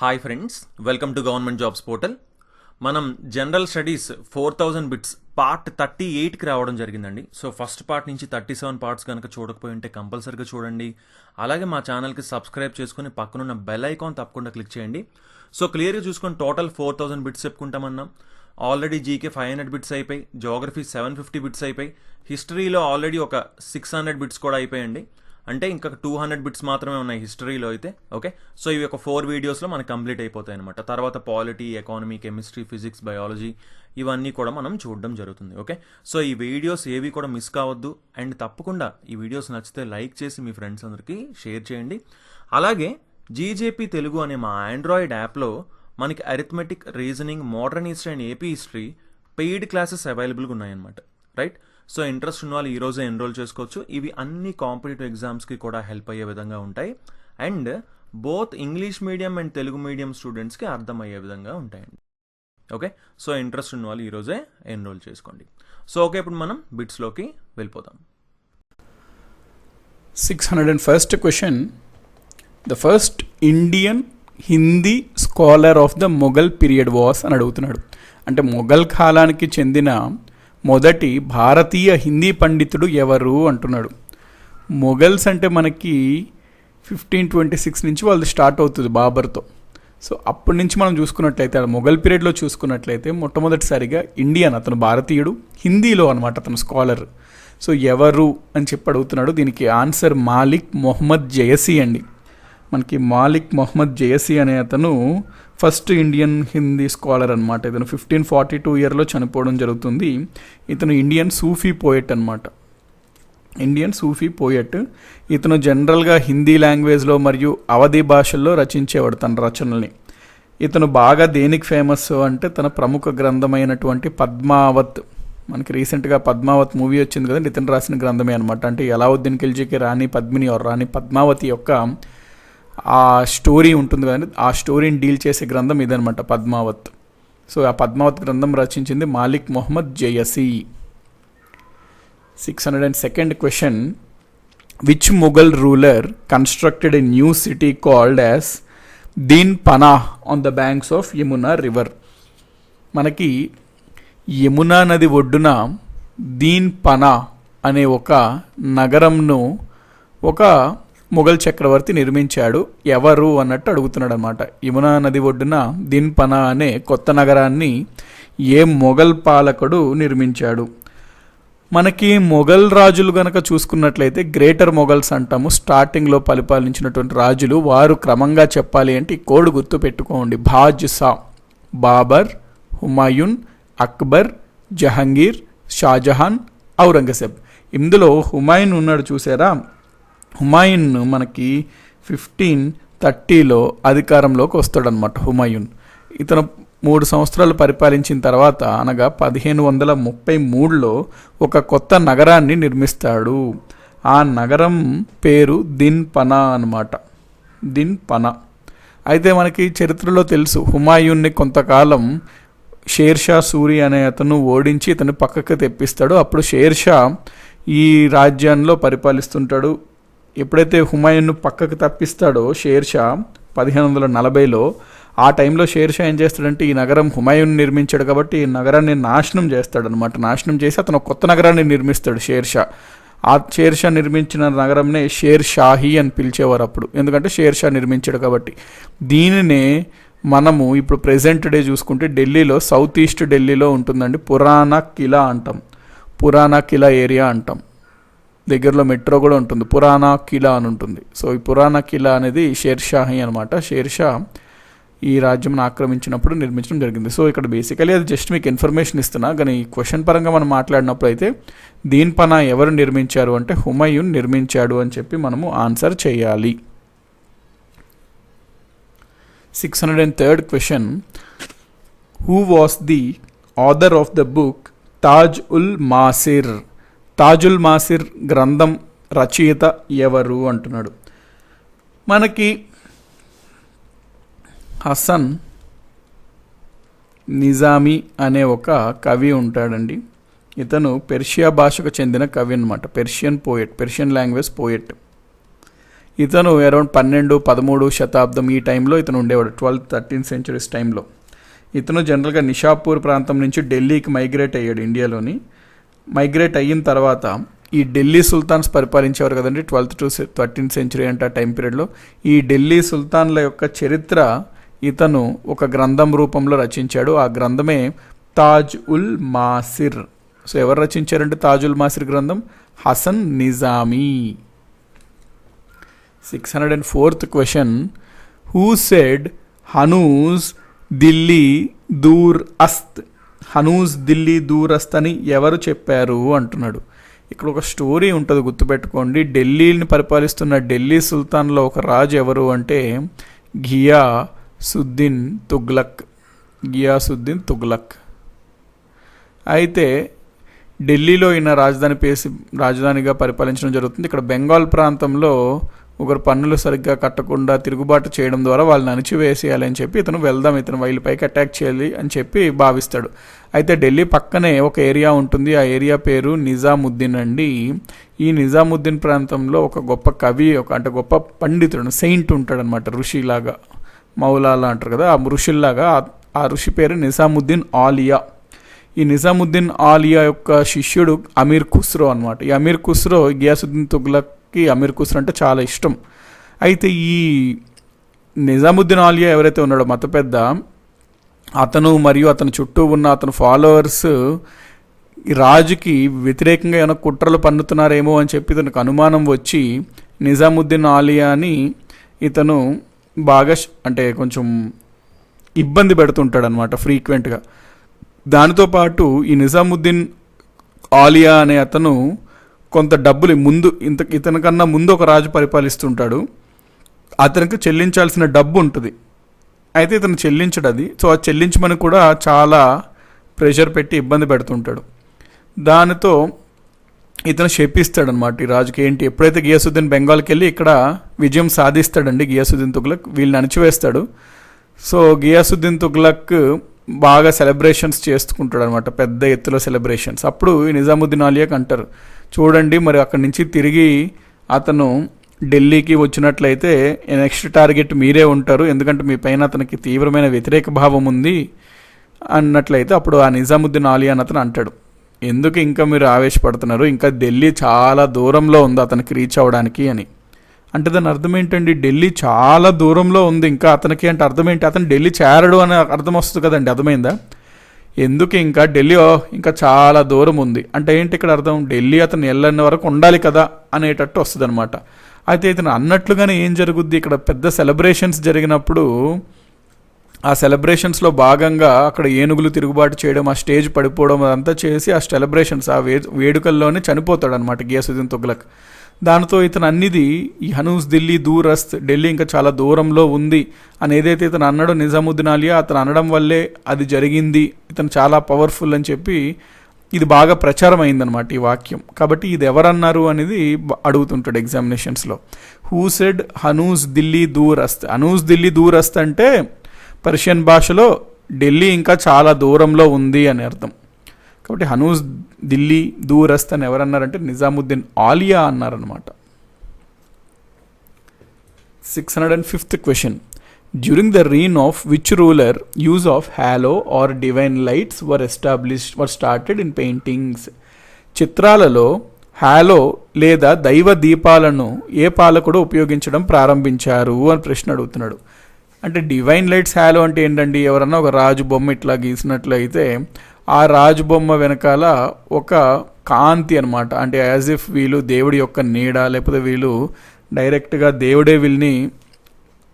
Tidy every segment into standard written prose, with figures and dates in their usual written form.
Hi friends, welcome to government jobs portal. మనం general studies 4000 bits part 38కి రావడం జరిగిందండి. So first part నుంచి 37 parts కనుక చూడకపోయి ఉంటే కంపల్సరీగా చూడండి. అలాగే మా ఛానల్కి సబ్స్క్రైబ్ చేసుకుని పక్కనున్న బెల్ ఐకాన్ తప్పకుండా క్లిక్ చేయండి. సో క్లియర్గా చూసుకొని టోటల్ 4000 బిట్స్ చెప్పుకుంటామన్నాం. ఆల్రెడీ జీకే 500 బిట్స్ అయిపోయి, జోగ్రఫీ 750 బిట్స్ అయిపోయి, హిస్టరీలో ఆల్రెడీ ఒక 600 బిట్స్ కూడా అయిపోయండి. అంటే ఇంకా 200 బిట్స్ మాత్రమే ఉన్నాయి హిస్టరీలో అయితే. ఓకే, సో ఇవి ఒక 4 వీడియోస్లో మనకు కంప్లీట్ అయిపోతాయి అనమాట. తర్వాత polity, economy, chemistry, physics, biology ఇవన్నీ కూడా మనం చూడడం జరుగుతుంది. ఓకే, సో ఈ వీడియోస్ ఏవి కూడా మిస్ కావద్దు. అండ్ తప్పకుండా ఈ వీడియోస్ నచ్చితే లైక్ చేసి మీ ఫ్రెండ్స్ అందరికీ షేర్ చేయండి. అలాగే జీజేపీ తెలుగు అనే మా ఆండ్రాయిడ్ యాప్లో మనకి arithmetic, reasoning, modern history and AP history paid classes అవైలబుల్గా ఉన్నాయన్నమాట. రైట్, సో ఇంట్రెస్ట్ ఉన్న వాళ్ళు ఈరోజే ఎన్రోల్ చేసుకోవచ్చు. ఇవి అన్ని కాంపిటేటివ్ ఎగ్జామ్స్కి కూడా హెల్ప్ అయ్యే విధంగా ఉంటాయి. And both English medium and Telugu medium స్టూడెంట్స్కి అర్థమయ్యే విధంగా ఉంటాయండి. ఓకే, సో ఇంట్రెస్ట్ ఉన్న వాళ్ళు ఈరోజే ఎన్రోల్ చేసుకోండి. సో ఓకే, ఇప్పుడు మనం బిట్స్లోకి వెళ్ళిపోతాం. 601st question. The first Indian Hindi scholar of the Mughal period was అని అడుగుతున్నాడు. అంటే మొఘల్ కాలానికి చెందిన మొదటి భారతీయ హిందీ పండితుడు ఎవరు అంటున్నాడు. మొఘల్స్ అంటే మనకి 1526 నుంచి వాళ్ళు స్టార్ట్ అవుతుంది బాబర్తో. సో అప్పటి నుంచి మనం చూసుకున్నట్లయితే మొఘల్ పీరియడ్లో చూసుకున్నట్లయితే మొట్టమొదటిసారిగా ఇండియన్, అతను భారతీయుడు, హిందీలో అనమాట అతను స్కాలర్. సో ఎవరు అని చెప్పి అడుగుతున్నాడు. దీనికి ఆన్సర్ మాలిక్ మొహమ్మద్ జయసీ అండి. మనకి మాలిక్ మొహమ్మద్ జయసీ అనే అతను ఫస్ట్ ఇండియన్ హిందీ స్కాలర్ అనమాట. ఇతను 1542 ఇయర్లో చనిపోవడం జరుగుతుంది. ఇతను ఇండియన్ సూఫీ పోయెట్ అనమాట. ఇండియన్ సూఫీ పోయెట్. ఇతను జనరల్గా హిందీ లాంగ్వేజ్లో మరియు అవధి భాషల్లో రచించేవాడు తన రచనల్ని. ఇతను బాగా దేనికి ఫేమస్ అంటే తన ప్రముఖ గ్రంథమైనటువంటి పద్మావత్. మనకి రీసెంట్గా పద్మావత్ మూవీ వచ్చింది కదండి, ఇతను రాసిన గ్రంథమే అనమాట. అంటే అలావుద్దీన్ ఖిల్జీకి రాణి పద్మిని రాణి పద్మావతి యొక్క ఆ స్టోరీ ఉంటుంది కదండి, ఆ స్టోరీని డీల్ చేసే గ్రంథం ఇదనమాట పద్మావత్. సో ఆ పద్మావత్ గ్రంథం రచించింది Malik Mohammad Jayasi. 602nd question. Which Mughal ruler constructed a new city called as Din Panah on the banks of Yamuna river? మనకి యమునా నది ఒడ్డున దీన్ పనాహ్ అనే ఒక నగరంను ఒక మొఘల్ చక్రవర్తి నిర్మించాడు. ఎవరు అన్నట్టు అడుగుతున్నాడు అనమాట. యమునా నది ఒడ్డున దీన్ పనా అనే కొత్త నగరాన్ని ఏ మొఘల్ పాలకుడు నిర్మించాడు? మనకి మొఘల్ రాజులు గనక చూసుకున్నట్లయితే గ్రేటర్ మొఘల్స్ అంటాము. స్టార్టింగ్లో పరిపాలించినటువంటి రాజులు. వారు క్రమంగా చెప్పాలి అంటే ఈ కోడ్ గుర్తు పెట్టుకోండి. బాద్షా, బాబర్, హుమాయూన్, అక్బర్, జహంగీర్, షాజహాన్, ఔరంగజేబ్. ఇందులో హుమాయూన్ ఉన్నాడు చూసారా. హుమాయూన్ మనకి 1530లో అధికారంలోకి వస్తాడనమాట హుమాయూన్. ఇతను 3 సంవత్సరాలు పరిపాలించిన తర్వాత అనగా 1533లో ఒక కొత్త నగరాన్ని నిర్మిస్తాడు. ఆ నగరం పేరు దిన్ పనా అనమాట. దిన్ పనా. అయితే మనకి చరిత్రలో తెలుసు, హుమాయూన్ని కొంతకాలం షేర్షా సూరి అనే అతను ఓడించి ఇతను పక్కకు తెప్పిస్తాడు. అప్పుడు షేర్షా ఈ రాజ్యాల్లో పరిపాలిస్తుంటాడు. ఎప్పుడైతే హుమాయూన్ను పక్కకు తప్పిస్తాడో షేర్షా 1540లో, ఆ టైంలో షేర్షా ఏం చేస్తాడంటే ఈ నగరం హుమాయూన్ నిర్మించాడు కాబట్టి ఈ నగరాన్ని నాశనం చేస్తాడనమాట. నాశనం చేసి అతను కొత్త నగరాన్ని నిర్మిస్తాడు షేర్షా. ఆ షేర్షా నిర్మించిన నగరంనే షేర్ షాహీ అని పిలిచేవారు అప్పుడు, ఎందుకంటే షేర్షా నిర్మించాడు కాబట్టి. దీనినే మనము ఇప్పుడు ప్రెజెంట్ డే చూసుకుంటే ఢిల్లీలో, సౌత్ ఈస్ట్ ఢిల్లీలో ఉంటుందండి, పురాణా కిలా అంటాం. పురాణా కిలా ఏరియా అంటాం. దగ్గరలో మెట్రో కూడా ఉంటుంది, పురాణా కిలా అని ఉంటుంది. సో ఈ పురాణా కిలా అనేది షేర్ షాహీ అనమాట. షేర్షా ఈ రాజ్యం ఆక్రమించినప్పుడు నిర్మించడం జరిగింది. సో ఇక్కడ బేసికలీ అది జస్ట్ మీకు ఇన్ఫర్మేషన్ ఇస్తున్నా, కానీ ఈ క్వశ్చన్ పరంగా మనం మాట్లాడినప్పుడు అయితే దీన్ పనా ఎవరు నిర్మించారు అంటే హుమాయూన్ నిర్మించాడు అని చెప్పి మనము ఆన్సర్ చేయాలి. 603rd question. Who was the author of the book Taj ul Masir? Tajul Masir గ్రంథం రచయిత ఎవరు అంటున్నాడు. మనకి హసన్ నిజామీ అనే ఒక కవి ఉంటాడండి. ఇతను పెర్షియా భాషకు చెందిన కవి అనమాట. Persian poet, Persian language poet. ఇతను అరౌండ్ 12-13 శతాబ్దం ఈ టైంలో ఇతను ఉండేవాడు, 12th-13th centuries టైంలో. ఇతను జనరల్గా నిషాపూర్ ప్రాంతం నుంచి ఢిల్లీకి మైగ్రేట్ అయ్యాడు ఇండియాలోని. మైగ్రేట్ అయిన తర్వాత ఈ ఢిల్లీ సుల్తాన్స్ పరిపాలించేవారు కదండి 12th-13th century అంటే ఆ టైం పీరియడ్లో. ఈ ఢిల్లీ సుల్తాన్ల యొక్క చరిత్ర ఇతను ఒక గ్రంథం రూపంలో రచించాడు. ఆ గ్రంథమే తాజ్ ఉల్ మాసిర్. సో ఎవరు రచించారంటే తాజ్ ఉల్ మాసిర్ గ్రంథం? Hasan Nizami. 604th question, who said హనూజ్ దిల్లీ దూర్ అస్త్? హనూజ్ దిల్లీ దూర్ అస్త్ అని ఎవరు చెప్పారు అంటున్నాడు. ఇక్కడ ఒక స్టోరీ ఉంటుంది, గుర్తుపెట్టుకోండి. ఢిల్లీని పరిపాలిస్తున్న ఢిల్లీ సుల్తాన్లో ఒక రాజు ఎవరు అంటే ఘియాసుద్దీన్ తుగ్లక్. ఘియాసుద్దీన్ తుగ్లక్. అయితే ఢిల్లీలో ఈయన రాజధానిగా పరిపాలించడం జరుగుతుంది. ఇక్కడ బెంగాల్ ప్రాంతంలో ఒకరు పన్నులు సరిగ్గా కట్టకుండా తిరుగుబాటు చేయడం ద్వారా వాళ్ళని అణిచివేసేయాలి అని చెప్పి ఇతను వీళ్ళపైకి అటాక్ చేయాలి అని చెప్పి భావిస్తాడు. అయితే ఢిల్లీ పక్కనే ఒక ఏరియా ఉంటుంది, ఆ ఏరియా పేరు నిజాముద్దీన్ అండి. ఈ నిజాముద్దీన్ ప్రాంతంలో ఒక గొప్ప కవి, అంటే గొప్ప పండితుడు, సెయింట్ ఉంటాడనమాట, ఋషిలాగా, మౌలాలా అంటారు కదా, ఆ ఋషుల్లాగా. ఆ ఋషి పేరు నిజాముద్దీన్ ఆలియా. ఈ నిజాముద్దీన్ ఆలియా యొక్క శిష్యుడు అమీర్ ఖుస్రో అనమాట. ఈ అమీర్ ఖుస్రో ఘియాసుద్దీన్ తుగ్లక్కి అమీర్ ఖుస్రో అంటే చాలా ఇష్టం. అయితే ఈ నిజాముద్దీన్ ఆలియా ఎవరైతే ఉన్నాడో మత పెద్ద, అతను మరియు అతని చుట్టూ ఉన్న అతని ఫాలోవర్స్ రాజుకి వ్యతిరేకంగా ఏమైనా కుట్రలు పన్నుతున్నారేమో అని చెప్పి ఇతనికి అనుమానం వచ్చి నిజాముద్దీన్ ఆలియాని ఇతను బాగా అంటే కొంచెం ఇబ్బంది పెడుతుంటాడు అనమాట ఫ్రీక్వెంట్గా. దానితో పాటు ఈ నిజాముద్దీన్ ఆలియా అనే అతను కొంత డబ్బులు ఇతనికన్నా ముందు ఒక రాజు పరిపాలిస్తుంటాడు, అతనికి చెల్లించాల్సిన డబ్బు ఉంటుంది. అయితే ఇతను చెల్లించడు అది. సో అది చెల్లించమని కూడా చాలా ప్రెషర్ పెట్టి ఇబ్బంది పెడుతుంటాడు. దానితో ఇతను శపిస్తాడనమాట ఈ రాజుకి. ఏంటి, ఎప్పుడైతే ఘియాసుద్దీన్ బెంగాల్కి వెళ్ళి ఇక్కడ విజయం సాధిస్తాడండి ఘియాసుద్దీన్ తుగ్లక్, వీళ్ళని అణిచివేస్తాడు. సో ఘియాసుద్దీన్ తుగ్లక్ బాగా సెలబ్రేషన్స్ చేసుకుంటాడు అనమాట, పెద్ద ఎత్తులో సెలబ్రేషన్స్. అప్పుడు ఈ నిజాముద్దీన్ ఆలియాకి అంటారు, చూడండి మరి అక్కడి నుంచి తిరిగి అతను ఢిల్లీకి వచ్చినట్లయితే నెక్స్ట్ టార్గెట్ మీరే ఉంటారు, ఎందుకంటే మీ పైన అతనికి తీవ్రమైన వ్యతిరేక భావం ఉంది అన్నట్లయితే అప్పుడు ఆ నిజాముద్దీన్ ఆలియా అని అతను అంటాడు, ఎందుకు ఇంకా మీరు ఆవేశపడుతున్నారు, ఇంకా ఢిల్లీ చాలా దూరంలో ఉంది అతనికి రీచ్ అవ్వడానికి అని. అంటే దాని అర్థం ఏంటండి, ఢిల్లీ చాలా దూరంలో ఉంది ఇంకా అతనికి అంటే అర్థం ఏంటి, అతను ఢిల్లీ చేరడు అని అర్థం వస్తుంది కదండి, అర్థమైందా? ఎందుకు ఇంకా ఢిల్లీ ఇంకా చాలా దూరం ఉంది అంటే ఏంటి ఇక్కడ అర్థం, ఢిల్లీ అతను వెళ్ళని వరకు ఉండాలి కదా అనేటట్టు వస్తుంది అనమాట. అయితే ఇతను అన్నట్లుగానే ఏం జరుగుద్ది, ఇక్కడ పెద్ద సెలబ్రేషన్స్ జరిగినప్పుడు ఆ సెలబ్రేషన్స్లో భాగంగా అక్కడ ఏనుగులు తిరుగుబాటు చేయడం, ఆ స్టేజ్ పడిపోవడం అదంతా చేసి ఆ సెలబ్రేషన్స్ ఆ వేడుకల్లోనే చనిపోతాడు అనమాట ఘియాసుద్దీన్ తుగ్లక్. దానితో ఇతను అన్నిది ఈ హనూజ్ దిల్లీ దూరస్త్, ఢిల్లీ ఇంకా చాలా దూరంలో ఉంది అని ఏదైతే ఇతను అన్నాడో నిజాముద్దీన్ ఆలియా, అతను అనడం వల్లే అది జరిగింది, ఇతను చాలా పవర్ఫుల్ అని చెప్పి ఇది బాగా ప్రచారం అయిందనమాట ఈ వాక్యం. కాబట్టి ఇది ఎవరన్నారు అనేది అడుగుతుంటాడు ఎగ్జామినేషన్స్లో. హూ సెడ్ హనూజ్ దిల్లీ దూరస్త్? హనూజ్ దిల్లీ దూరస్త్ అంటే పర్షియన్ భాషలో ఢిల్లీ ఇంకా చాలా దూరంలో ఉంది అని అర్థం. కాబట్టి హనూజ్ దిల్లీ దూరస్త్ అని ఎవరన్నారంటే నిజాముద్దీన్ ఆలియా అన్నారనమాట. 605th question, during the reign of which ruler use of halo or divine lights were started in paintings? చిత్రాలలో హ్యాలో లేదా దైవ దీపాలను ఏ పాలకుడు ఉపయోగించడం ప్రారంభించారు అని ప్రశ్న అడుగుతున్నాడు. అంటే డివైన్ లైట్స్ హ్యాలో అంటే ఏంటండి, ఎవరన్నా ఒక రాజు బొమ్మ ఇట్లా గీసినట్లయితే ఆ రాజు బొమ్మ వెనకాల ఒక కాంతి అనమాట, అంటే యాజ్ ఇఫ్ వీళ్ళు దేవుడి యొక్క నీడ, లేకపోతే వీళ్ళు డైరెక్ట్గా దేవుడే వీళ్ళని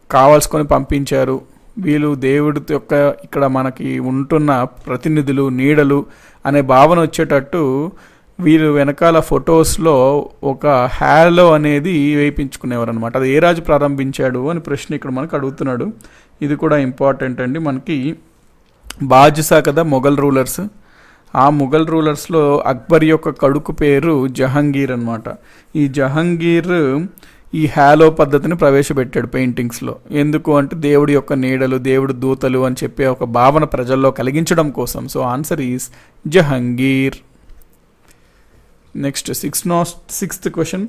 కావాల్సుకొని పంపించారు, వీళ్ళు దేవుడి యొక్క ఇక్కడ మనకి ఉంటున్న ప్రతినిధులు, నీడలు అనే భావన వచ్చేటట్టు వీళ్ళు వెనకాల ఫొటోస్లో ఒక హ్యాలో అనేది వేయించుకునేవారు అనమాట. అది ఏ రాజు ప్రారంభించాడు అని ప్రశ్న ఇక్కడ మనకు అడుగుతున్నాడు. ఇది కూడా ఇంపార్టెంట్ అండి. మనకి బాద్షా కదా మొఘల్ రూలర్స్, ఆ మొఘల్ రూలర్స్లో అక్బర్ యొక్క కొడుకు పేరు జహంగీర్ అనమాట. ఈ జహంగీర్ ఈ హ్యాలో పద్ధతిని ప్రవేశపెట్టాడు పెయింటింగ్స్లో. ఎందుకు అంటే దేవుడి యొక్క నీడలు, దేవుడు దూతలు అని చెప్పే ఒక భావన ప్రజల్లో కలిగించడం కోసం. So answer is Jahangir. Next 6th question,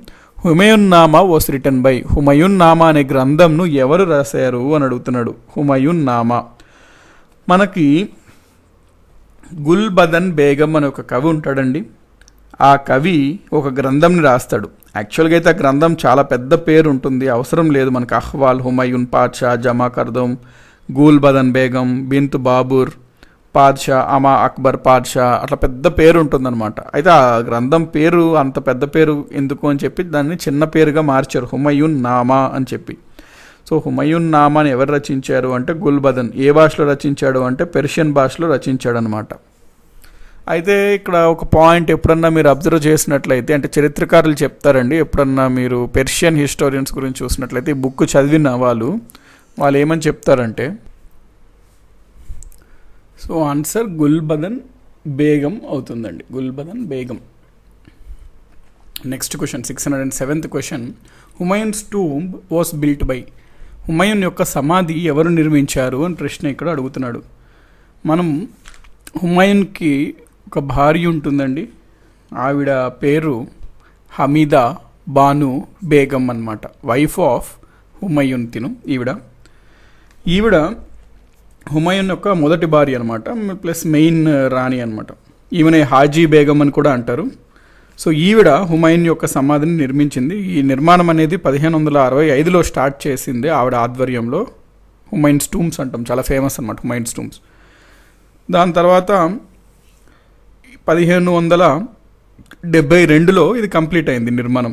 Humayun Nama was written by. Humayun Nama అనే గ్రంథంను ఎవరు రాశారు అని అడుగుతున్నాడు. హుమయూన్ నామా. మనకి గుల్బదన్ బేగం అనే ఒక కవి ఉంటాడండి. ఆ కవి ఒక గ్రంథంని రాస్తాడు. యాక్చువల్గా అయితే ఆ గ్రంథం చాలా పెద్ద పేరు ఉంటుంది, అవసరం లేదు మనకు. అహ్వాల్ హుమయూన్ పాద్షా, జమా కర్దం, గుల్బదన్ బేగం, బింత్ బాబూర్ పాద్షా, అమా అక్బర్ పాద్షా, అట్లా పెద్ద పేరు ఉంటుందన్నమాట. అయితే ఆ గ్రంథం పేరు అంత పెద్ద పేరు ఎందుకు అని చెప్పి దాన్ని చిన్న పేరుగా మార్చారు, హుమయూన్ నామా అని చెప్పి. సో హుమయూన్ నామాని ఎవరు రచించారు అంటే గుల్బదన్. ఏ భాషలో రచించాడు అంటే పెర్షియన్ భాషలో రచించాడు అనమాట. అయితే ఇక్కడ ఒక పాయింట్ ఎప్పుడన్నా మీరు అబ్జర్వ్ చేసినట్లయితే, అంటే చరిత్రకారులు చెప్తారండి, ఎప్పుడన్నా మీరు పెర్షియన్ హిస్టోరియన్స్ గురించి చూసినట్లయితే ఈ బుక్ చదివిన వాళ్ళు ఏమని చెప్తారంటే, సో ఆన్సర్ గుల్బదన్ బేగం అవుతుందండి, Gulbadan Begum. Next question, 607th question. Humayun's tomb was built by. Humayun యొక్క సమాధి ఎవరు నిర్మించారు అని ప్రశ్న ఇక్కడ అడుగుతున్నాడు. మనం హుమయూన్కి ఒక భార్య ఉంటుందండి, ఆవిడ పేరు హమీదా బాను బేగం అన్నమాట. వైఫ్ ఆఫ్ హుమయూన్ తిను ఈవిడ హుమయూన్ యొక్క మొదటి భార్య అనమాట, ప్లస్ మెయిన్ రాణి అనమాట. ఈమెనే హాజీ బేగం అని కూడా అంటారు. సో ఈవిడ హుమయూన్ యొక్క సమాధిని నిర్మించింది. ఈ నిర్మాణం అనేది 1565లో స్టార్ట్ చేసింది ఆవిడ ఆధ్వర్యంలో. హుమయూన్స్ టూంబ్స్ అంటాం, చాలా ఫేమస్ అనమాట హుమయూన్స్ టూంబ్స్. దాని తర్వాత 1572లో ఇది కంప్లీట్ అయింది నిర్మాణం.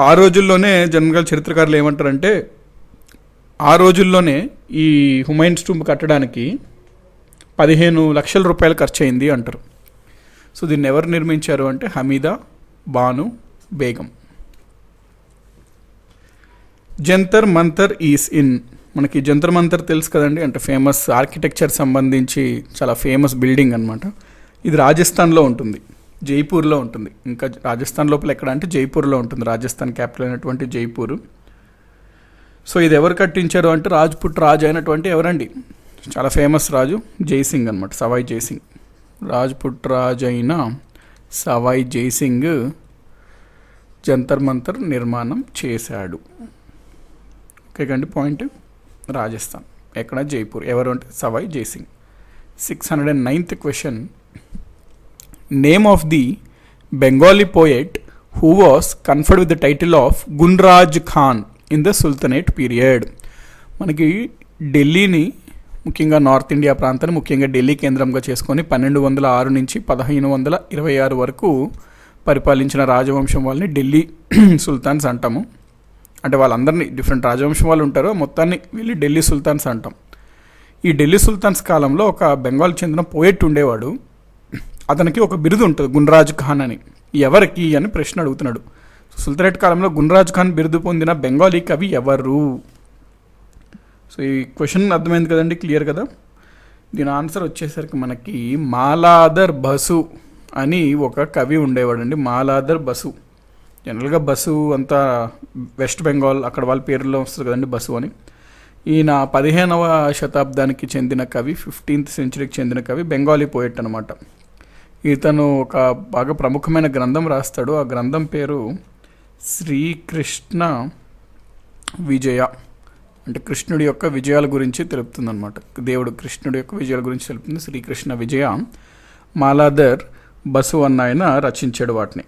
ఆ రోజుల్లోనే జనరల్గా చరిత్రకారులు ఏమంటారంటే, ఆ రోజుల్లోనే ఈ హుమయూన్స్ టూంబ్ కట్టడానికి 15 లక్షల రూపాయలు ఖర్చు అయింది అంటారు. సో దీన్ని ఎవరు నిర్మించారు అంటే హమీదా బాను బేగం. Jantar Mantar is in. మనకి జంతర్ మంతర్ తెలుసు కదండి, అంటే ఫేమస్ ఆర్కిటెక్చర్ సంబంధించి చాలా ఫేమస్ బిల్డింగ్ అనమాట. ఇది రాజస్థాన్లో ఉంటుంది, జైపూర్లో ఉంటుంది. ఇంకా రాజస్థాన్ లోపల ఎక్కడ అంటే జైపూర్లో ఉంటుంది, రాజస్థాన్ క్యాపిటల్ అయినటువంటి జైపూర్. సో ఇది ఎవరు కట్టించారు అంటే రాజ్పుట్ రాజు అయినటువంటి ఎవరండి, చాలా ఫేమస్ రాజు జైసింగ్ అనమాట, సవాయ్ జైసింగ్. రాజ్పుట్ రాజు అయిన సవాయ్ జైసింగ్ జంతర్ మంతర్ నిర్మాణం చేశాడు. ఓకే కండి, పాయింట్ రాజస్థాన్, ఎక్కడ జైపూర్. ఎవరు అంటే Sawai Jaisingh. 609th question. Name of the Bengali poet who was conferred with the title of Gunraj Khan in the sultanate period. మనకి ఢిల్లీని, ముఖ్యంగా నార్త్ ఇండియా ప్రాంతాన్ని ముఖ్యంగా ఢిల్లీ కేంద్రంగా చేసుకొని 1206 నుంచి 1526 వరకు పరిపాలించిన రాజవంశం వాళ్ళని ఢిల్లీ సుల్తాన్స్ అంటాము. అంటే వాళ్ళందరినీ డిఫరెంట్ రాజవంశం వాళ్ళు ఉంటారు, మొత్తాన్ని వీళ్ళు ఢిల్లీ సుల్తాన్స్ అంటాం. ఈ ఢిల్లీ సుల్తాన్స్ కాలంలో ఒక బెంగాల్ చెందిన పోయెట్ ఉండేవాడు. అతనికి ఒక బిరుదు ఉంటుంది గున్రాజ్ ఖాన్ అని. ఎవరికి అని ప్రశ్న అడుగుతున్నాడు. సుల్తనేట్ కాలంలో గున్రాజ్ ఖాన్ బిరుదు పొందిన బెంగాలీ కవి ఎవరు? సో ఈ క్వశ్చన్ అర్థమైంది కదండి, క్లియర్ కదా. దీని ఆన్సర్ వచ్చేసరికి మనకి మాలాదర్ బసు అని ఒక కవి ఉండేవాడండి, మాలాదర్ బసు. జనరల్గా బసు అంతా వెస్ట్ బెంగాల్ అక్కడ వాళ్ళ పేరులో వస్తుంది కదండి బసు అని. ఈయన 15వ శతాబ్దానికి చెందిన కవి, 15th centuryకి చెందిన కవి, బెంగాలీ పోయెట్ అనమాట. ఇతను ఒక బాగా ప్రముఖమైన గ్రంథం రాస్తాడు. ఆ గ్రంథం పేరు శ్రీకృష్ణ విజయ, అంటే కృష్ణుడి యొక్క విజయాల గురించి తెలుపుతుంది అనమాట. దేవుడు కృష్ణుడి యొక్క విజయాల గురించి తెలుపుతుంది శ్రీకృష్ణ విజయ. మాలాదర్ బసు అన్న ఆయన రచించాడు వాటిని.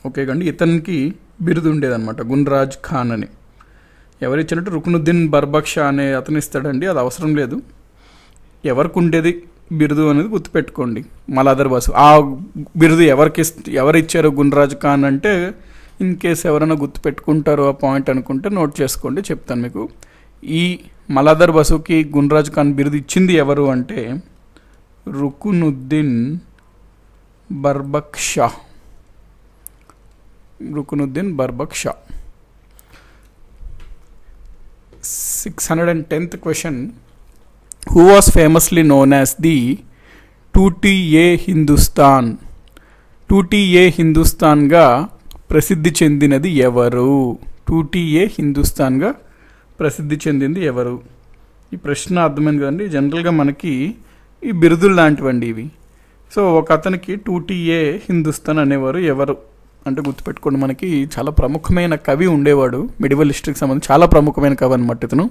ఓకే కండి, ఇతనికి బిరుదు ఉండేదన్నమాట గున్రాజ్ ఖాన్ అని. ఎవరిచ్చినట్టు రుక్నుద్దీన్ బర్బక్షా అనే అతను ఇస్తాడండి, అది అవసరం లేదు. ఎవరికి ఉండేది బిరుదు అనేది గుర్తుపెట్టుకోండి, మాలాదర్ బసు. ఆ బిరుదు ఎవరిచ్చారు గున్రాజ్ ఖాన్ అంటే, ఇన్ కేస్ ఎవరైనా గుర్తుపెట్టుకుంటారో ఆ పాయింట్ అనుకుంటే నోట్ చేసుకోండి, చెప్తాను మీకు. ఈ మాలాదర్ బసుకి గున్రాజ్ ఖాన్ బిరుదు ఇచ్చింది ఎవరు అంటే Ruknuddin Barbakshah. Ruknuddin Barbakshah. 610th question. Who was famously known as the Tuti-e Hindustan. Tuti-e హిందుస్థాన్గా ప్రసిద్ధి చెందినది ఎవరు? టూటీ-ఏ హిందుస్థాన్గా ప్రసిద్ధి చెందింది ఎవరు? ఈ ప్రశ్న అర్థమైంది కదండి. జనరల్గా మనకి ఈ బిరుదులు లాంటివండి ఇవి. సో ఒక అతనికి టూటీ-ఏ హిందుస్థాన్ అనేవారు ఎవరు అంటే గుర్తుపెట్టుకోండి, మనకి చాలా ప్రముఖమైన కవి ఉండేవాడు మిడివల్ హిస్టరీకి సంబంధించి, చాలా ప్రముఖమైన కవి అనమాట ఇతను.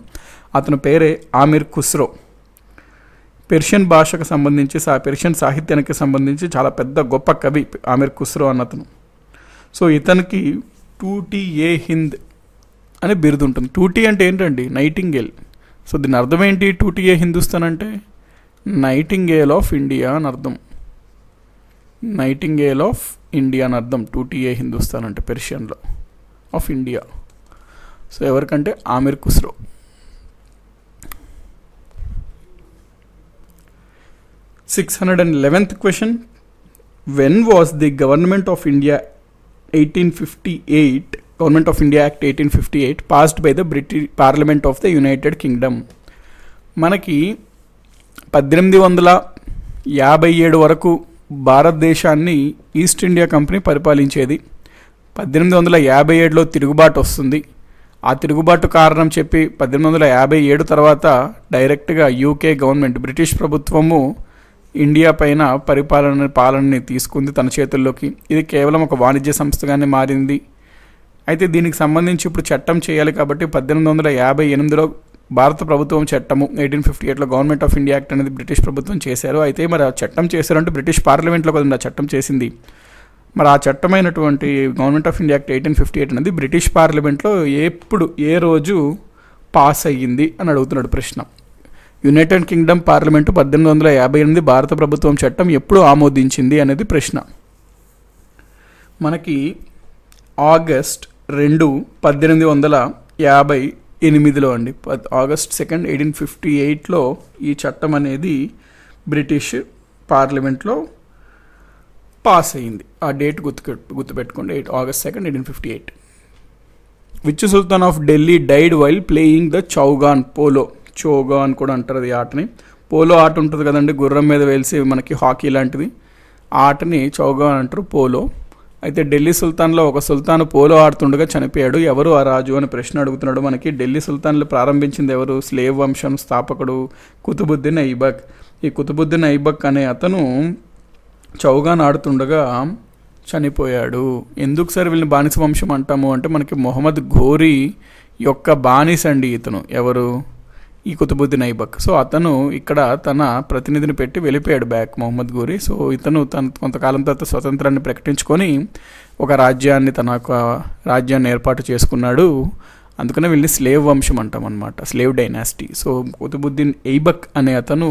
అతని పేరే ఆమిర్ ఖుస్రో. పెర్షియన్ భాషకు సంబంధించి పెర్షియన్ సాహిత్యానికి సంబంధించి చాలా పెద్ద గొప్ప కవి ఆమిర్ ఖుస్రో అన్నతను. సో ఇతనికి 2TA హింద్ అనే బిరుదు ఉంటుంది. 2T అంటే ఏంటండి? నైటింగేల్. సో దీని అర్థం ఏంటి? 2TA హిందుస్థాన్ అంటే నైటింగేల్ ఆఫ్ ఇండియా అని అర్థం. నైటింగేల్ ఆఫ్ ఇండియా అని అర్థం 2TA హిందుస్థాన్ అంటే పెర్షియన్లో, ఆఫ్ ఇండియా. సో ఎవరికంటే Amir Khusrau. 611th question. When was the government of India 1858 government of India act 1858 passed by the British parliament of the United Kingdom? మనకి 1857 వరకు భారతదేశాన్ని East India Company పరిపాలించేది. 1857లో తిరుగుబాటు వస్తుంది. ఆ తిరుగుబాటు కారణం చెప్పి 1857 తర్వాత డైరెక్ట్గా యూకే గవర్నమెంట్, బ్రిటిష్ ప్రభుత్వము ఇండియా పైన పాలనని తీసుకుంది తన చేతుల్లోకి. ఇది కేవలం ఒక వాణిజ్య సంస్థగానే మారింది. అయితే దీనికి సంబంధించి ఇప్పుడు చట్టం చేయాలి కాబట్టి 1858లో భారత ప్రభుత్వం చట్టము 1858లో గవర్నమెంట్ ఆఫ్ ఇండియా యాక్ట్ అనేది బ్రిటిష్ ప్రభుత్వం చేశారు. అయితే మరి ఆ చట్టం చేశారంటే బ్రిటిష్ పార్లమెంట్లో కదండి ఆ చట్టం చేసింది. మరి ఆ చట్టమైనటువంటి గవర్నమెంట్ ఆఫ్ ఇండియా యాక్ట్ 1858 అనేది బ్రిటిష్ పార్లమెంట్లో ఏ రోజు పాస్ అయ్యింది అని అడుగుతున్నాడు ప్రశ్న. యునైటెడ్ కింగ్డమ్ పార్లమెంటు 1858 భారత ప్రభుత్వం చట్టం ఎప్పుడు ఆమోదించింది అనేది ప్రశ్న. మనకి ఆగస్ట్ 2, 1858లో అండి. ఆగస్ట్ 2, 1858లో ఈ చట్టం అనేది బ్రిటిష్ పార్లమెంట్లో పాస్ అయ్యింది. ఆ డేట్ గుర్తుపెట్టుకోండి, August 2, 1858. Which sultan of Delhi died while playing the chaugan polo? చోగా అని కూడా అంటారు ఈ ఆటని. పోలో ఆట ఉంటుంది కదండి, గుర్రం మీద వేల్సి మనకి హాకీ లాంటిది. ఆ ఆటని చౌగా అని అంటారు, పోలో. అయితే ఢిల్లీ సుల్తాన్లో ఒక సుల్తాన్ పోలో ఆడుతుండగా చనిపోయాడు. ఎవరు ఆ రాజు అని ప్రశ్న అడుగుతున్నాడు. మనకి ఢిల్లీ సుల్తాన్లు ప్రారంభించింది ఎవరు? స్లేవ్ వంశం స్థాపకుడు కుతుబుద్దీన్ ఐబక్. ఈ కుతుబుద్దీన్ ఐబక్ అనే అతను చౌగాన్ ఆడుతుండగా చనిపోయాడు. ఎందుకు సార్ వీళ్ళని బానిస వంశం అంటాము అంటే మనకి మొహమ్మద్ ఘోరీ యొక్క బానిస అండి ఇతను. ఎవరు? ఈ కుతుబుద్దీన్ ఐబక్. సో అతను ఇక్కడ తన ప్రతినిధిని పెట్టి వెళ్ళిపోయాడు బ్యాక్, మొహమ్మద్ ఘోరీ. సో ఇతను కొంతకాలం తర్వాత స్వతంత్రాన్ని ప్రకటించుకొని ఒక రాజ్యాన్ని ఏర్పాటు చేసుకున్నాడు. అందుకనే వీళ్ళని స్లేవ్ వంశం అంటాం అనమాట, slave dynasty. So Qutubuddin Aibak అనే అతను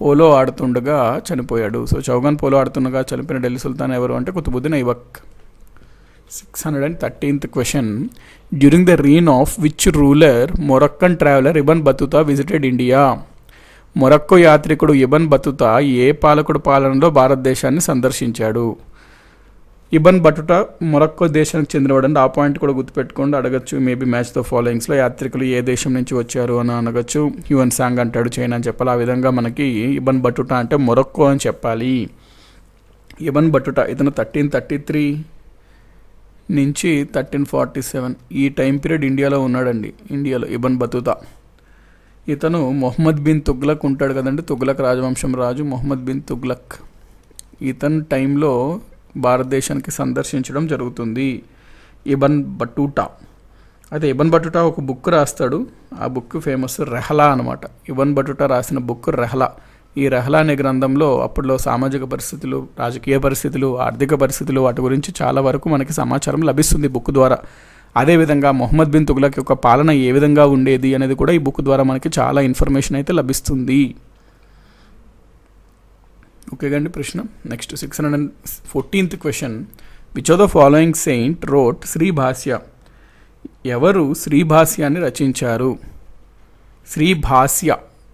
పోలో ఆడుతుండగా చనిపోయాడు. సో చౌగాన్ పోలో ఆడుతుండగా చనిపోయిన ఢిల్లీ సుల్తాన్ ఎవరు అంటే Qutbuddin Aibak. 613th question. During the reign of which ruler Moroccan traveller Ibn Battuta visited India? Morocco యాత్రికుడు ఇబన్ బతుతా ఏ పాలకుడు పాలనలో భారతదేశాన్ని సందర్శించాడు? ఇబన్ బతుటా మొరక్కో దేశానికి చెందినవాడు. ఆ పాయింట్ కూడా గుర్తుపెట్టుకోండి, అడగచ్చు మేబీ మ్యాచ్ ద ఫాలోయింగ్స్లో. యాత్రికులు ఏ దేశం నుంచి వచ్చారు అని అనగచ్చు. హ్యూన్ సాంగ్ అంటాడు చైనా అని చెప్పాలి. ఆ విధంగా మనకి ఇబన్ బతుటా అంటే మొరక్కో అని చెప్పాలి. ఇబన్ బతుటా ఇతను 1333 నుంచి 1347 ఈ టైం పీరియడ్ ఇండియాలో ఉన్నాడండి. ఇండియాలో ఇబన్ బతుతా. ఇతను మొహమ్మద్ బిన్ తుగ్లక్ ఉంటాడు కదండి, తుగ్లక్ రాజవంశం రాజు మొహమ్మద్ బిన్ తుగ్లక్. ఇతని టైంలో భారతదేశానికి సందర్శించడం జరుగుతుంది ఇబన్ బతుటా. అయితే ఇబన్ బతుటా ఒక బుక్ రాస్తాడు. ఆ బుక్ ఫేమస్ రెహలా అనమాట. ఇబన్ బతుటా రాసిన బుక్ రెహలా. ఈ రెహలా అనే గ్రంథంలో అప్పట్లో సామాజిక పరిస్థితులు, రాజకీయ పరిస్థితులు, ఆర్థిక పరిస్థితులు, వాటి గురించి చాలా వరకు మనకి సమాచారం లభిస్తుంది బుక్ ద్వారా. అదేవిధంగా మొహమ్మద్ బిన్ తుగ్లక్ యొక్క పాలన ఏ విధంగా ఉండేది అనేది కూడా ఈ బుక్ ద్వారా మనకి చాలా ఇన్ఫర్మేషన్ అయితే లభిస్తుంది. ఓకే అండి ప్రశ్న. Next 614th question. Which of the following saint wrote Sribhashya? ఎవరు శ్రీభాష్యాన్ని రచించారు?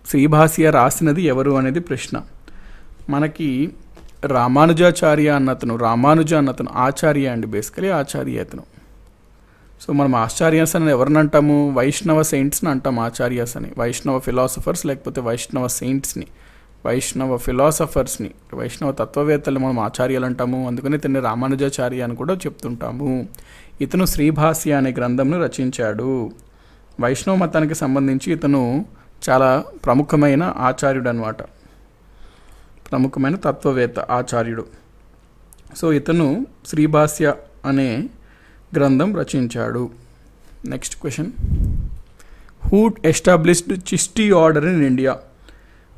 శ్రీభాష్య రాసినది ఎవరు అనేది ప్రశ్న. మనకి రామానుజాచార్య అన్నతను, ఆచార్య అండి, బేసికలీ ఆచార్య అతను. సో మనం ఆచార్యస్ అని ఎవరిని అంటాము? వైష్ణవ సెయింట్స్ని అంటాం ఆచార్యస్ అని. వైష్ణవ ఫిలాసఫర్స్ లేకపోతే వైష్ణవ సెయింట్స్ని, వైష్ణవ ఫిలాసఫర్స్ని, వైష్ణవ తత్వవేత్తలు మనం ఆచార్యాలు అంటాము. అందుకని ఇతన్ని రామానుజాచార్య అని కూడా చెప్తుంటాము. ఇతను శ్రీభాష్య అనే గ్రంథంను రచించాడు. వైష్ణవ మతానికి సంబంధించి ఇతను చాలా ప్రముఖమైన ఆచార్యుడు అనమాట, ప్రముఖమైన తత్వవేత్త ఆచార్యుడు. సో ఇతను శ్రీభాష్య అనే గ్రంథం రచించాడు. Next question, who established Chishti order in India?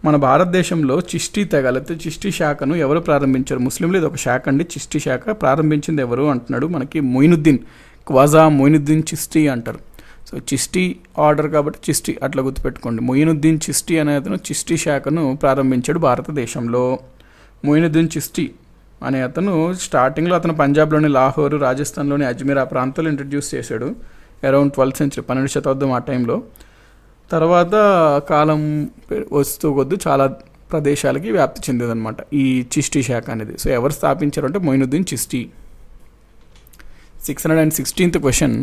మన భారతదేశంలో చిష్టీ తెగ లేకపోతే చిష్టీ శాఖను ఎవరు ప్రారంభించారు? ముస్లింలు ఇది ఒక శాఖ అండి. చిష్టీ శాఖ ప్రారంభించింది ఎవరు అంటున్నాడు. మనకి మొయినుద్దీన్, క్వాజా మొయినుద్దీన్ చిష్టీ అంటారు. సో చిష్టీ ఆర్డర్ కాబట్టి చిష్టీ అట్లా గుర్తుపెట్టుకోండి. మొయినుద్దీన్ చిష్టీ అనే అతను చిష్టీ శాఖను ప్రారంభించాడు భారతదేశంలో. మొయినుద్దీన్ చిష్టీ అనే అతను స్టార్టింగ్లో అతను పంజాబ్లోని లాహోరు, రాజస్థాన్లోని అజ్మీర్ ఆ ప్రాంతాలు ఇంట్రడ్యూస్ చేశాడు అరౌండ్ 12th century, 12వ శతాబ్దం ఆ టైంలో. తర్వాత కాలం వస్తూ కొద్ది చాలా ప్రదేశాలకి వ్యాప్తి చెందేదన్నమాట ఈ చిష్టీ శాఖ అనేది. సో ఎవరు స్థాపించారు అంటే Moinuddin Chishti. 616th question,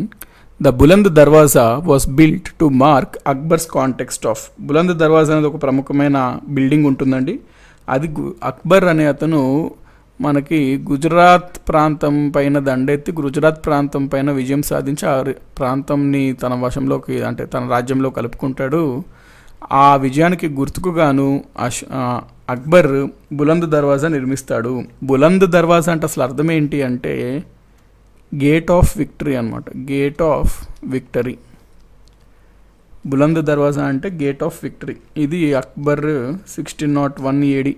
the Buland Darwaza was built to mark Akbar's conquest of. Buland Darwaza అనేది ఒక ప్రముఖమైన బిల్డింగ్ ఉంటుందండి. అది అక్బర్ అనే అతను మనకి గుజరాత్ ప్రాంతం పైన దండెత్తి గుజరాత్ ప్రాంతం పైన విజయం సాధించి ఆ ప్రాంతంని తన వశంలోకి అంటే తన రాజ్యంలో కలుపుకుంటాడు. ఆ విజయానికి గుర్తుకుగాను అక్బర్ బులంద్ దర్వాజా నిర్మిస్తాడు. బులంద్ దర్వాజా అంటే అసలు అర్థం ఏంటి అంటే గేట్ ఆఫ్ విక్టరీ అనమాట. Gate of victory. Buland Darwaza అంటే గేట్ ఆఫ్ విక్టరీ. ఇది అక్బర్ 1601 AD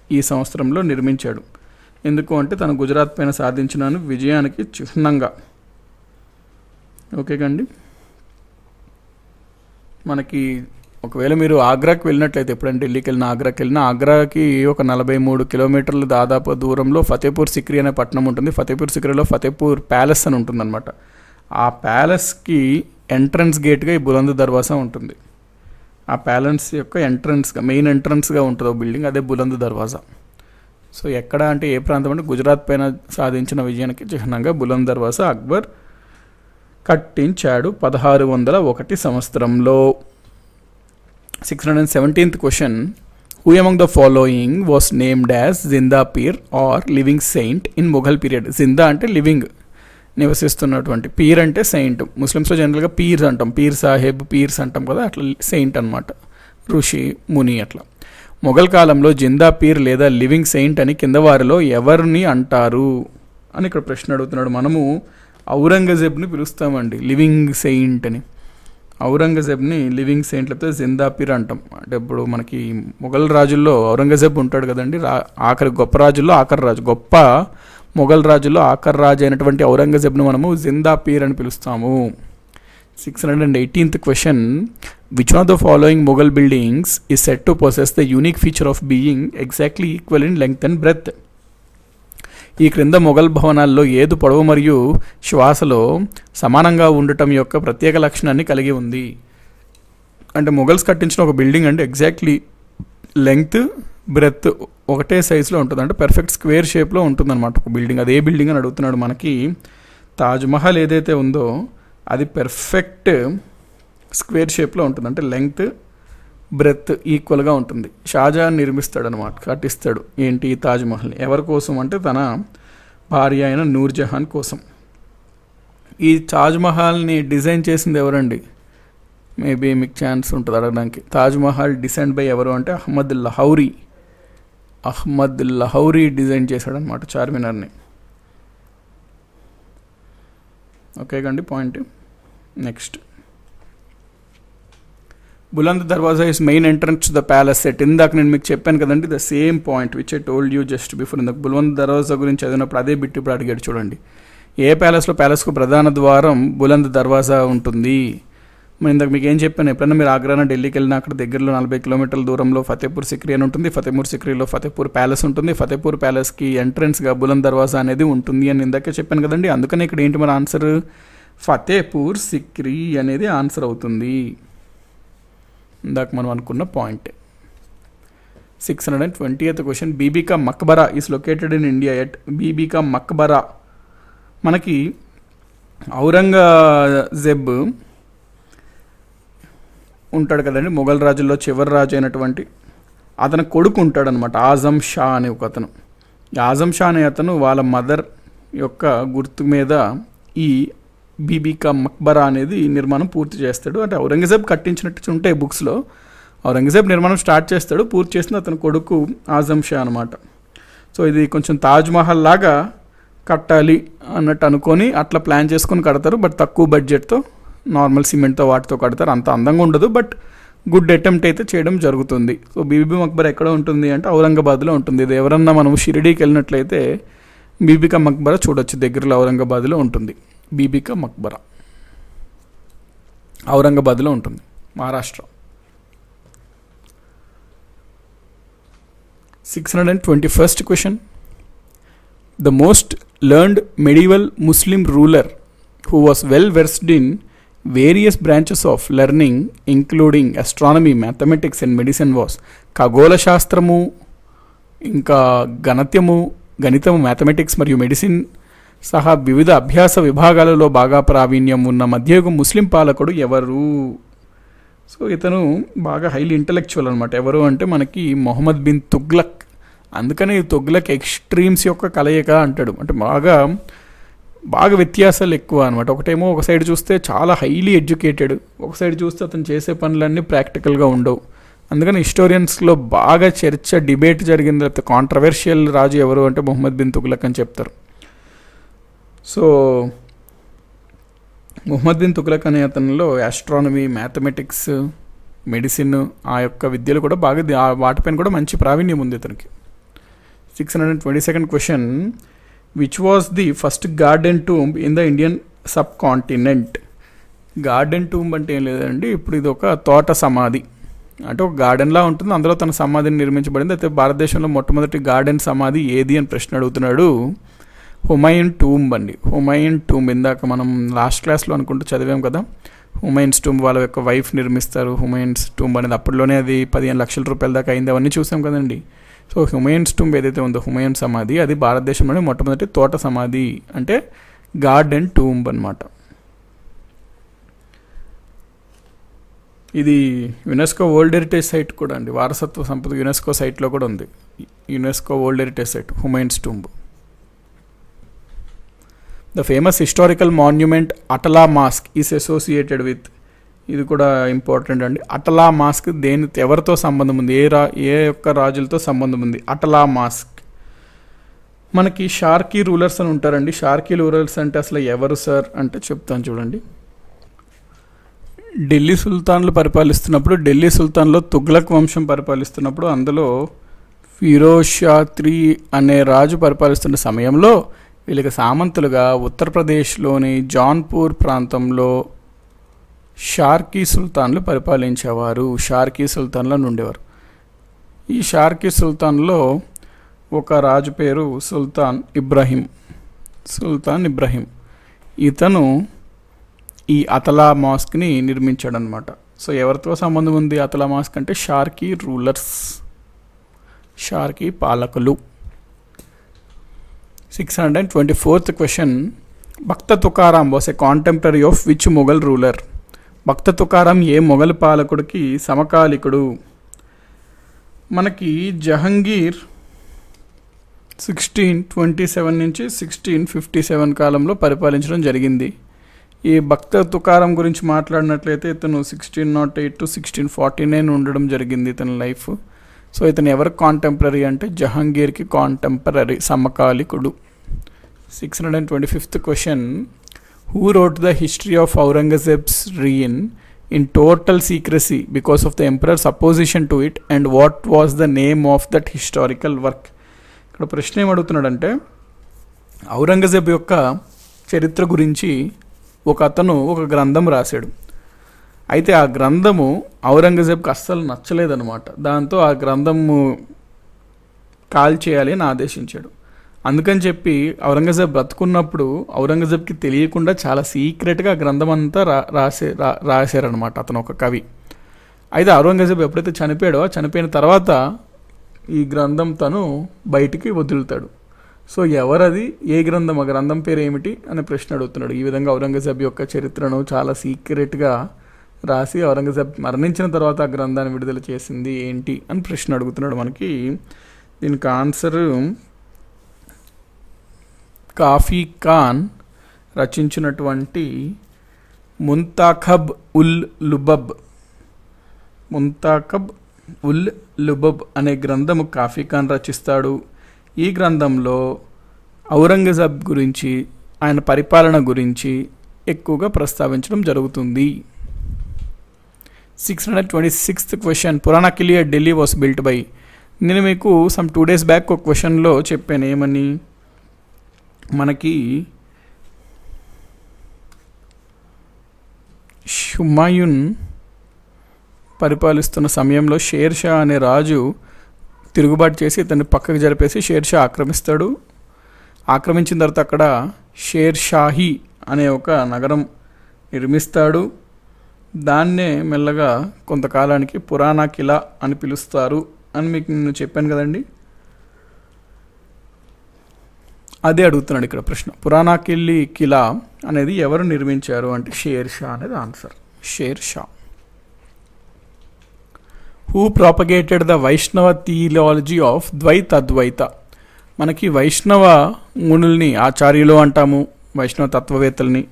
ఈ సంవత్సరంలో నిర్మించాడు. ఎందుకు అంటే తన గుజరాత్ పైన సాధించిన విజయానికి చిహ్నంగా. ఓకే కండి. మనకి ఒకవేళ మీరు ఆగ్రాకి వెళ్ళినట్లయితే, ఎప్పుడంటే ఢిల్లీకి వెళ్ళినా ఆగ్రాకి వెళ్ళినా, ఆగ్రాకి ఒక 43 కిలోమీటర్లు దాదాపు దూరంలో ఫతేపూర్ సిక్రీ అనే పట్టణం ఉంటుంది. ఫతేపూర్ సిక్రీలో ఫతేపూర్ ప్యాలెస్ అని ఉంటుందన్నమాట. ఆ ప్యాలెస్కి ఎంట్రన్స్ గేట్గా ఈ బులంద్ దర్వాజా ఉంటుంది. ఆ ప్యాలెస్ యొక్క ఎంట్రన్స్గా, మెయిన్ ఎంట్రన్స్గా ఉంటుంది ఒక బిల్డింగ్, అదే బులంద్ దర్వాజా. సో ఎక్కడ అంటే ఏ ప్రాంతం అంటే గుజరాత్ పైన సాధించిన విజయానికి చిహ్నంగా బులంద్ దర్వాజా అక్బర్ కట్టించాడు 1601 సంవత్సరంలో. 617th question, who among the following was named as Zinda Pir or living saint in Mughal period? Zinda అంటే లివింగ్, నివసిస్తున్నటువంటి, పీర్ అంటే సెయింట్. ముస్లిమ్స్లో జనరల్గా పీర్స్ అంటాం, పీర్ సాహెబ్ పీర్స్ అంటాం కదా, అట్లా సెయింట్ అనమాట, ఋషి ముని అట్లా. మొఘల్ కాలంలో జిందా పీర్ లేదా లివింగ్ సెయింట్ అని కింద వారిలో ఎవరిని అంటారు అని ఇక్కడ ప్రశ్న అడుగుతున్నాడు. మనము ఔరంగజేబ్ని పిలుస్తామండి లివింగ్ సెయింట్ అని. ఔరంగజేబ్ని లివింగ్ సెయింట్ లేకపోతే జిందా పీర్ అంటాం. అంటే ఇప్పుడు మనకి మొఘల్ రాజుల్లో ఔరంగజేబ్ ఉంటాడు కదండి, ఆఖరి గొప్ప రాజుల్లో ఆఖరి రాజు, గొప్ప మొఘల్ రాజుల్లో ఆఖరి రాజు అయినటువంటి ఔరంగజేబ్ను మనము జిందా పీర్ అని పిలుస్తాము. 618th question, which one of the following Mughal buildings is set to possess the unique feature of being exactly equal in length and breadth? ఈ క్రింద మొఘల్ భవనాల్లో ఏదు పొడవు మరియు శ్వాసలో సమానంగా ఉండటం యొక్క ప్రత్యేక లక్షణాన్ని కలిగి ఉంది? అంటే మొఘల్స్ కట్టించిన ఒక బిల్డింగ్ అంటే ఎగ్జాక్ట్లీ లెంగ్త్ బ్రెత్ ఒకటే సైజులో ఉంటుంది, అంటే పెర్ఫెక్ట్ స్క్వేర్ షేప్లో ఉంటుంది అనమాట ఒక బిల్డింగ్. అదే బిల్డింగ్ అని అడుగుతున్నాడు. మనకి తాజ్మహల్ ఏదైతే ఉందో అది పెర్ఫెక్ట్ స్క్వేర్ షేప్లో ఉంటుంది, అంటే లెంగ్త్ బ్రెత్ ఈక్వల్గా ఉంటుంది. షాజహాన్ నిర్మిస్తాడు అనమాట, కట్టిస్తాడు. ఏంటి తాజ్మహల్ ఎవరి కోసం అంటే తన భార్య అయిన నూర్జహాన్ కోసం. ఈ తాజ్మహల్ని డిజైన్ చేసింది ఎవరండి? మేబీ మీకు ఛాన్స్ ఉంటుంది అడగడానికి. తాజ్మహల్ డిజైన్ బై ఎవరు అంటే అహ్మద్ లహౌరీ. అహ్మద్ లహౌరీ డిజైన్ చేశాడు అనమాట చార్మినార్ని. ఓకే కండి పాయింట్. నెక్స్ట్, బులంద్ దర్వాజా is main entrance to the palace set. ఇందాక నేను మీకు చెప్పాను కదండి, the same point which I told you just before. ఇందాక బులంద్ దర్వాజా గురించి చదివినప్పుడు అదే బిట్ ఇప్పుడు అడిగాడు చూడండి. ఏ ప్యాలెస్లో ప్యాలెస్కు ప్రధాన ద్వారం బులంద్ దర్వాజా ఉంటుంది? మరి ఇందాక మీకు ఏం చెప్పాను, ఎప్పుడైనా మీరు ఆగ్రానా ఢిల్లీకి వెళ్ళినా అక్కడ దగ్గరలో 40 కిలోమీటర్ల దూరంలో ఫతేపూర్ సిక్రీ అని ఉంటుంది. ఫతేపూర్ సిక్రీలో ఫతేపూర్ ప్యాలెస్ ఉంటుంది. ఫతేపూర్ ప్యాలెస్కి ఎంట్రన్స్గా బులంద్ దర్వాజా అనేది ఉంటుంది అని ఇందాకే చెప్పాను కదండి. అందుకని ఇక్కడ ఏంటి మన ఆన్సర్? ఫతేపూర్ సిక్రీ అనేది ఆన్సర్ అవుతుంది. ఇందాక మనం అనుకున్న point. 620th question, Bibi ka Maqbara is located in India at? Bibi ka Maqbara మనకి ఔరంగజేబ్ ఉంటాడు కదండి, మొఘల్ రాజుల్లో చివరి రాజు అయినటువంటి అతను కొడుకు ఉంటాడు అనమాట, ఆజం షా అనే ఒక అతను. ఆజం షా అనే అతను వాళ్ళ మదర్ యొక్క గుర్తు మీద ఈ బీబీ కా మక్బరా అనేది నిర్మాణం పూర్తి చేస్తాడు. అంటే ఔరంగజేబ్ కట్టించినట్టు ఉంటాయి బుక్స్లో. ఔరంగజేబ్ నిర్మాణం స్టార్ట్ చేస్తాడు, పూర్తి చేసిన అతని కొడుకు ఆజం షా అనమాట. సో ఇది కొంచెం తాజ్మహల్ లాగా కట్టాలి అన్నట్టు అనుకొని అట్లా ప్లాన్ చేసుకొని కడతారు. బట్ తక్కువ బడ్జెట్తో నార్మల్ సిమెంట్తో వాటితో కడతారు. అంత అందంగా ఉండదు, బట్ గుడ్ అటెంప్ట్ అయితే చేయడం జరుగుతుంది. సో బీబీ మక్బరా ఎక్కడ ఉంటుంది అంటే ఔరంగాబాద్లో ఉంటుంది. ఇది ఎవరన్నా మనం షిరిడీకి వెళ్ళినట్లయితే బీబీకా మక్బరా చూడొచ్చు, దగ్గరలో ఔరంగాబాద్లో ఉంటుంది. బీబీకా మక్బరా ఔరంగాబాద్లో ఉంటుంది, Maharashtra. 621st question. The most learned medieval Muslim ruler who was well versed in various branches of learning including astronomy, mathematics and medicine was ఖగోళ శాస్త్రము, ఇంకా గణితము, మ్యాథమెటిక్స్ మరియు మెడిసిన్ సహా వివిధ అభ్యాస విభాగాలలో బాగా ప్రావీణ్యం ఉన్న మధ్యయుగ ముస్లిం పాలకుడు ఎవరు? సో ఇతను బాగా హైలీ ఇంటలెక్చువల్ అనమాట. ఎవరు అంటే మనకి మొహమ్మద్ బిన్ తుగ్లక్. అందుకని తుగ్లక్ ఎక్స్ట్రీమ్స్ యొక్క కలయిక అంటాడు. అంటే బాగా వ్యత్యాసాలు ఎక్కువ అనమాట. ఒకటేమో ఒక సైడ్ చూస్తే చాలా హైలీ ఎడ్యుకేటెడ్, ఒక సైడ్ చూస్తే అతను చేసే పనులన్నీ ప్రాక్టికల్గా ఉండవు. అందుకని హిస్టోరియన్స్లో బాగా చర్చ, డిబేట్ జరిగింది. లేకపోతే కాంట్రవర్షియల్ రాజు ఎవరు అంటే మొహమ్మద్ బిన్ తుగ్లక్ అని చెప్తారు. సో మొహమ్మద్ బిన్ తుగ్లక్ అనే అతనిలో ఆస్ట్రానమీ, మ్యాథమెటిక్స్, మెడిసిన్ ఆ యొక్క విద్యలు కూడా బాగా వాటిపైన కూడా మంచి ప్రావీణ్యం ఉంది ఇతనికి. 622nd question. Which was the first garden tomb in the Indian subcontinent? Garden tomb అంటే ఏం లేదండి, ఇప్పుడు ఇది ఒక తోట సమాధి. అంటే ఒక గార్డెన్లా ఉంటుంది, అందులో తన సమాధిని నిర్మించబడింది. అయితే భారతదేశంలో మొట్టమొదటి గార్డెన్ సమాధి ఏది అని ప్రశ్న అడుగుతున్నాడు. హుమాయూన్ టూంబ్ అండి. హుమాయూన్ టూంబ్ ఇందాక మనం లాస్ట్ క్లాస్లో అనుకుంటూ చదివాం కదా. హుమాయూన్స్ టూంబ్ వాళ్ళ యొక్క వైఫ్ నిర్మిస్తారు. హుమాయూన్స్ టూంబ్ అనేది అప్పట్లోనే అది 15 లక్షల రూపాయల దాకా అయింది, అవన్నీ చూసాం కదండి. సో హుమాయూన్స్ టూంబ్ ఏదైతే ఉందో హుమాయూన్ సమాధి, అది భారతదేశంలోనే మొట్టమొదటి తోట సమాధి, అంటే గార్డెన్ టూంబ్ అనమాట. ఇది యునెస్కో వరల్డ్ హెరిటేజ్ సైట్ కూడా అండి, వారసత్వ సంపద యునెస్కో సైట్లో కూడా ఉంది. UNESCO world heritage site Humayun's tomb. The famous historical monument Atala mosque is associated with, ఇది కూడా ఇంపార్టెంట్ అండి. అటలా మాస్క్ ఎవరితో సంబంధం ఉంది, ఏ యొక్క రాజులతో సంబంధం ఉంది? అటలా మాస్క్ మనకి షార్కీ రూలర్స్ అని ఉంటారండి. షార్కీ రూలర్స్ అంటే అసలు ఎవరు సార్ అంటే చెప్తాను చూడండి. ఢిల్లీ సుల్తాన్లు పరిపాలిస్తున్నప్పుడు, ఢిల్లీ సుల్తాన్లో తుగ్లక్ వంశం పరిపాలిస్తున్నప్పుడు, అందులో ఫిరోజ్ షా III అనే రాజు పరిపాలిస్తున్న సమయంలో వీళ్ళకి సామంతులుగా ఉత్తరప్రదేశ్లోని జౌన్పూర్ ప్రాంతంలో షార్కీ సుల్తాన్లు పరిపాలించేవారు. షార్కీ సుల్తాన్లో ఉండేవారు. ఈ షార్కీ సుల్తాన్లో ఒక రాజు పేరు సుల్తాన్ ఇబ్రాహీం. ఇతను ఈ అతలా మాస్క్ని నిర్మించాడనమాట. సో ఎవరితో సంబంధం ఉంది అతలా మాస్క్ అంటే? షార్కీ రూలర్స్, షార్కీ పాలకులు. 624th question. Bhakta Tukaram was a contemporary of which Mughal ruler? Bhakta Tukaram ఏ మొఘల్ పాలకుడికి సమకాలికుడు? మనకి జహంగీర్ 1627 నుంచి 1657 కాలంలో పరిపాలించడం జరిగింది. ఈ భక్త తుకారాం గురించి మాట్లాడినట్లయితే ఇతను 1608 to 1649 ఉండడం జరిగింది ఇతని లైఫ్. సో ఇతను ఎవరు కాంటెంపరీ అంటే జహంగీర్కి contemporary, సమకాలికుడు. 625th question. Who wrote the history of Aurangzeb's reign in total secrecy because of the emperor's opposition to it, and what was the name of that historical work? ఇక్కడ ప్రశ్న ఏమడుగుతున్నాడంటే, ఔరంగజేబ్ యొక్క చరిత్ర గురించి ఒక గ్రంథం రాశాడు. అయితే ఆ గ్రంథము ఔరంగజేబ్కి అస్సలు నచ్చలేదన్నమాట. దాంతో ఆ గ్రంథము కాల్చేయాలి అని ఆదేశించాడు. అందుకని చెప్పి ఔరంగజేబ్ బ్రతుకున్నప్పుడు ఔరంగజేబ్కి తెలియకుండా చాలా సీక్రెట్గా ఆ గ్రంథం అంతా రాశారనమాట అతను, ఒక కవి. అయితే ఔరంగజేబ్ ఎప్పుడైతే చనిపోయాడో, చనిపోయిన తర్వాత ఈ గ్రంథం తను బయటికి వదులుతాడు. సో ఎవరది, ఏ గ్రంథం, ఆ గ్రంథం పేరు ఏమిటి అనే ప్రశ్న అడుగుతున్నాడు. ఈ విధంగా ఔరంగజేబ్ యొక్క చరిత్రను చాలా సీక్రెట్గా రాసి ఔరంగజేబ్ మరణించిన తర్వాత ఆ గ్రంథాన్ని విడుదల చేసింది ఏంటి అని ప్రశ్న అడుగుతున్నాడు. మనకి దీనికి ఆన్సర్ కాఫీ ఖాన్ రచించినటువంటి ముంతాఖబ్ ఉల్ లుబబ్ అనే గ్రంథము కాఫీ ఖాన్ రచిస్తాడు. ఈ గ్రంథంలో ఔరంగజేబ్ గురించి, ఆయన పరిపాలన గురించి ఎక్కువగా ప్రస్తావించడం జరుగుతుంది. 626th question, Purana Qila at Delhi was built by. నేను మీకు సమ్ 2 days బ్యాక్ ఒక క్వశ్చన్లో చెప్పాను ఏమని, మనకి హుమాయూన్ పరిపాలిస్తున్న సమయంలో షేర్ షా అనే రాజు తిరుగుబాటు చేసి ఇతన్ని పక్కకు జరిపేసి షేర్ షా ఆక్రమిస్తాడు. ఆక్రమించిన తర్వాత అక్కడ షేర్ షాహి అనే ఒక నగరం నిర్మిస్తాడు. దాన్నే మెల్లగా కొంతకాలానికి పురాణా కిలా అని పిలుస్తారు అని మీకు నేను చెప్పాను కదండి. అదే అడుగుతున్నాడు ఇక్కడ ప్రశ్న. పురాణా కిలా అనేది ఎవరు నిర్మించారు అంటే షేర్ షా అనేది answer. Share Shah. Who propagated the వైష్ణవ థియాలజీ ఆఫ్ ద్వైత అద్వైత. మనకి వైష్ణవ మునుల్ని ఆచార్యులు అంటాము, వైష్ణవ తత్వవేత్తల్ని.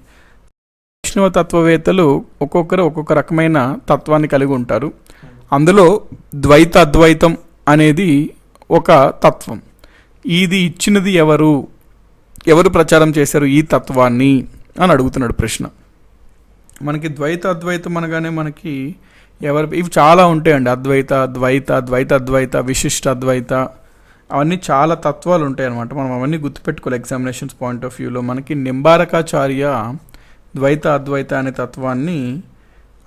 వైష్ణవ తత్వవేత్తలు ఒక్కొక్కరు ఒక్కొక్క రకమైన తత్వాన్ని కలిగి ఉంటారు. అందులో ద్వైత అద్వైతం అనేది ఒక తత్వం. ఇది ఇచ్చినది ఎవరు ప్రచారం చేశారు ఈ తత్వాన్ని అని అడుగుతున్నాడు ప్రశ్న. మనకి ద్వైత అద్వైతం అనగానే మనకి ఇవి చాలా ఉంటాయండి. అద్వైత, ద్వైత, ద్వైత అద్వైత, విశిష్ట అద్వైత, అవన్నీ చాలా తత్వాలు ఉంటాయి అన్నమాట. మనం అవన్నీ గుర్తుపెట్టుకోవాలి ఎగ్జామినేషన్స్ పాయింట్ ఆఫ్ వ్యూలో. మనకి నింబారకాచార్య ద్వైత అద్వైత అనే తత్వాన్ని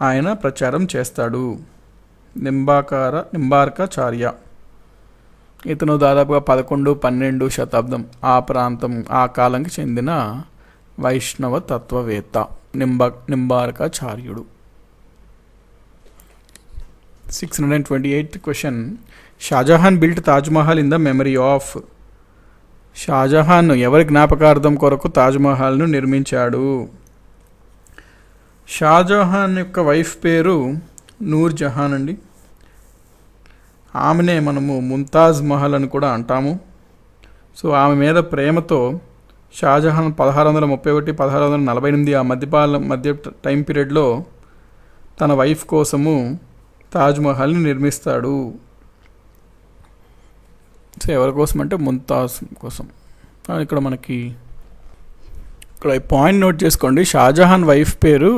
ఆయన ప్రచారం చేస్తాడు. నింబార్కాచార్య ఇతను దాదాపుగా 11-12 శతాబ్దం ఆ ప్రాంతం ఆ కాలంకి చెందిన వైష్ణవ తత్వవేత్త నింబార్కాచార్యుడు. 628th question, Shahjahan built Taj Mahal in the memory of. Shahjahan ఎవరి జ్ఞాపకార్థం కొరకు తాజ్మహల్ను నిర్మించాడు? షాజహాన్ యొక్క వైఫ్ పేరు నూర్ జహాన్ అండి. ఆమెనే మనము ముంతాజ్ మహల్ అని కూడా అంటాము. సో ఆమె మీద ప్రేమతో షాజహాన్ 1631-1648 ఆ మధ్య టైం పీరియడ్లో తన వైఫ్ కోసము తాజ్మహల్ని నిర్మిస్తాడు. సో ఎవరి కోసం అంటే ముంతాజ్ కోసం. ఇక్కడ మనకి ఇక్కడ పాయింట్ నోట్ చేసుకోండి, షాజహాన్ వైఫ్ పేరు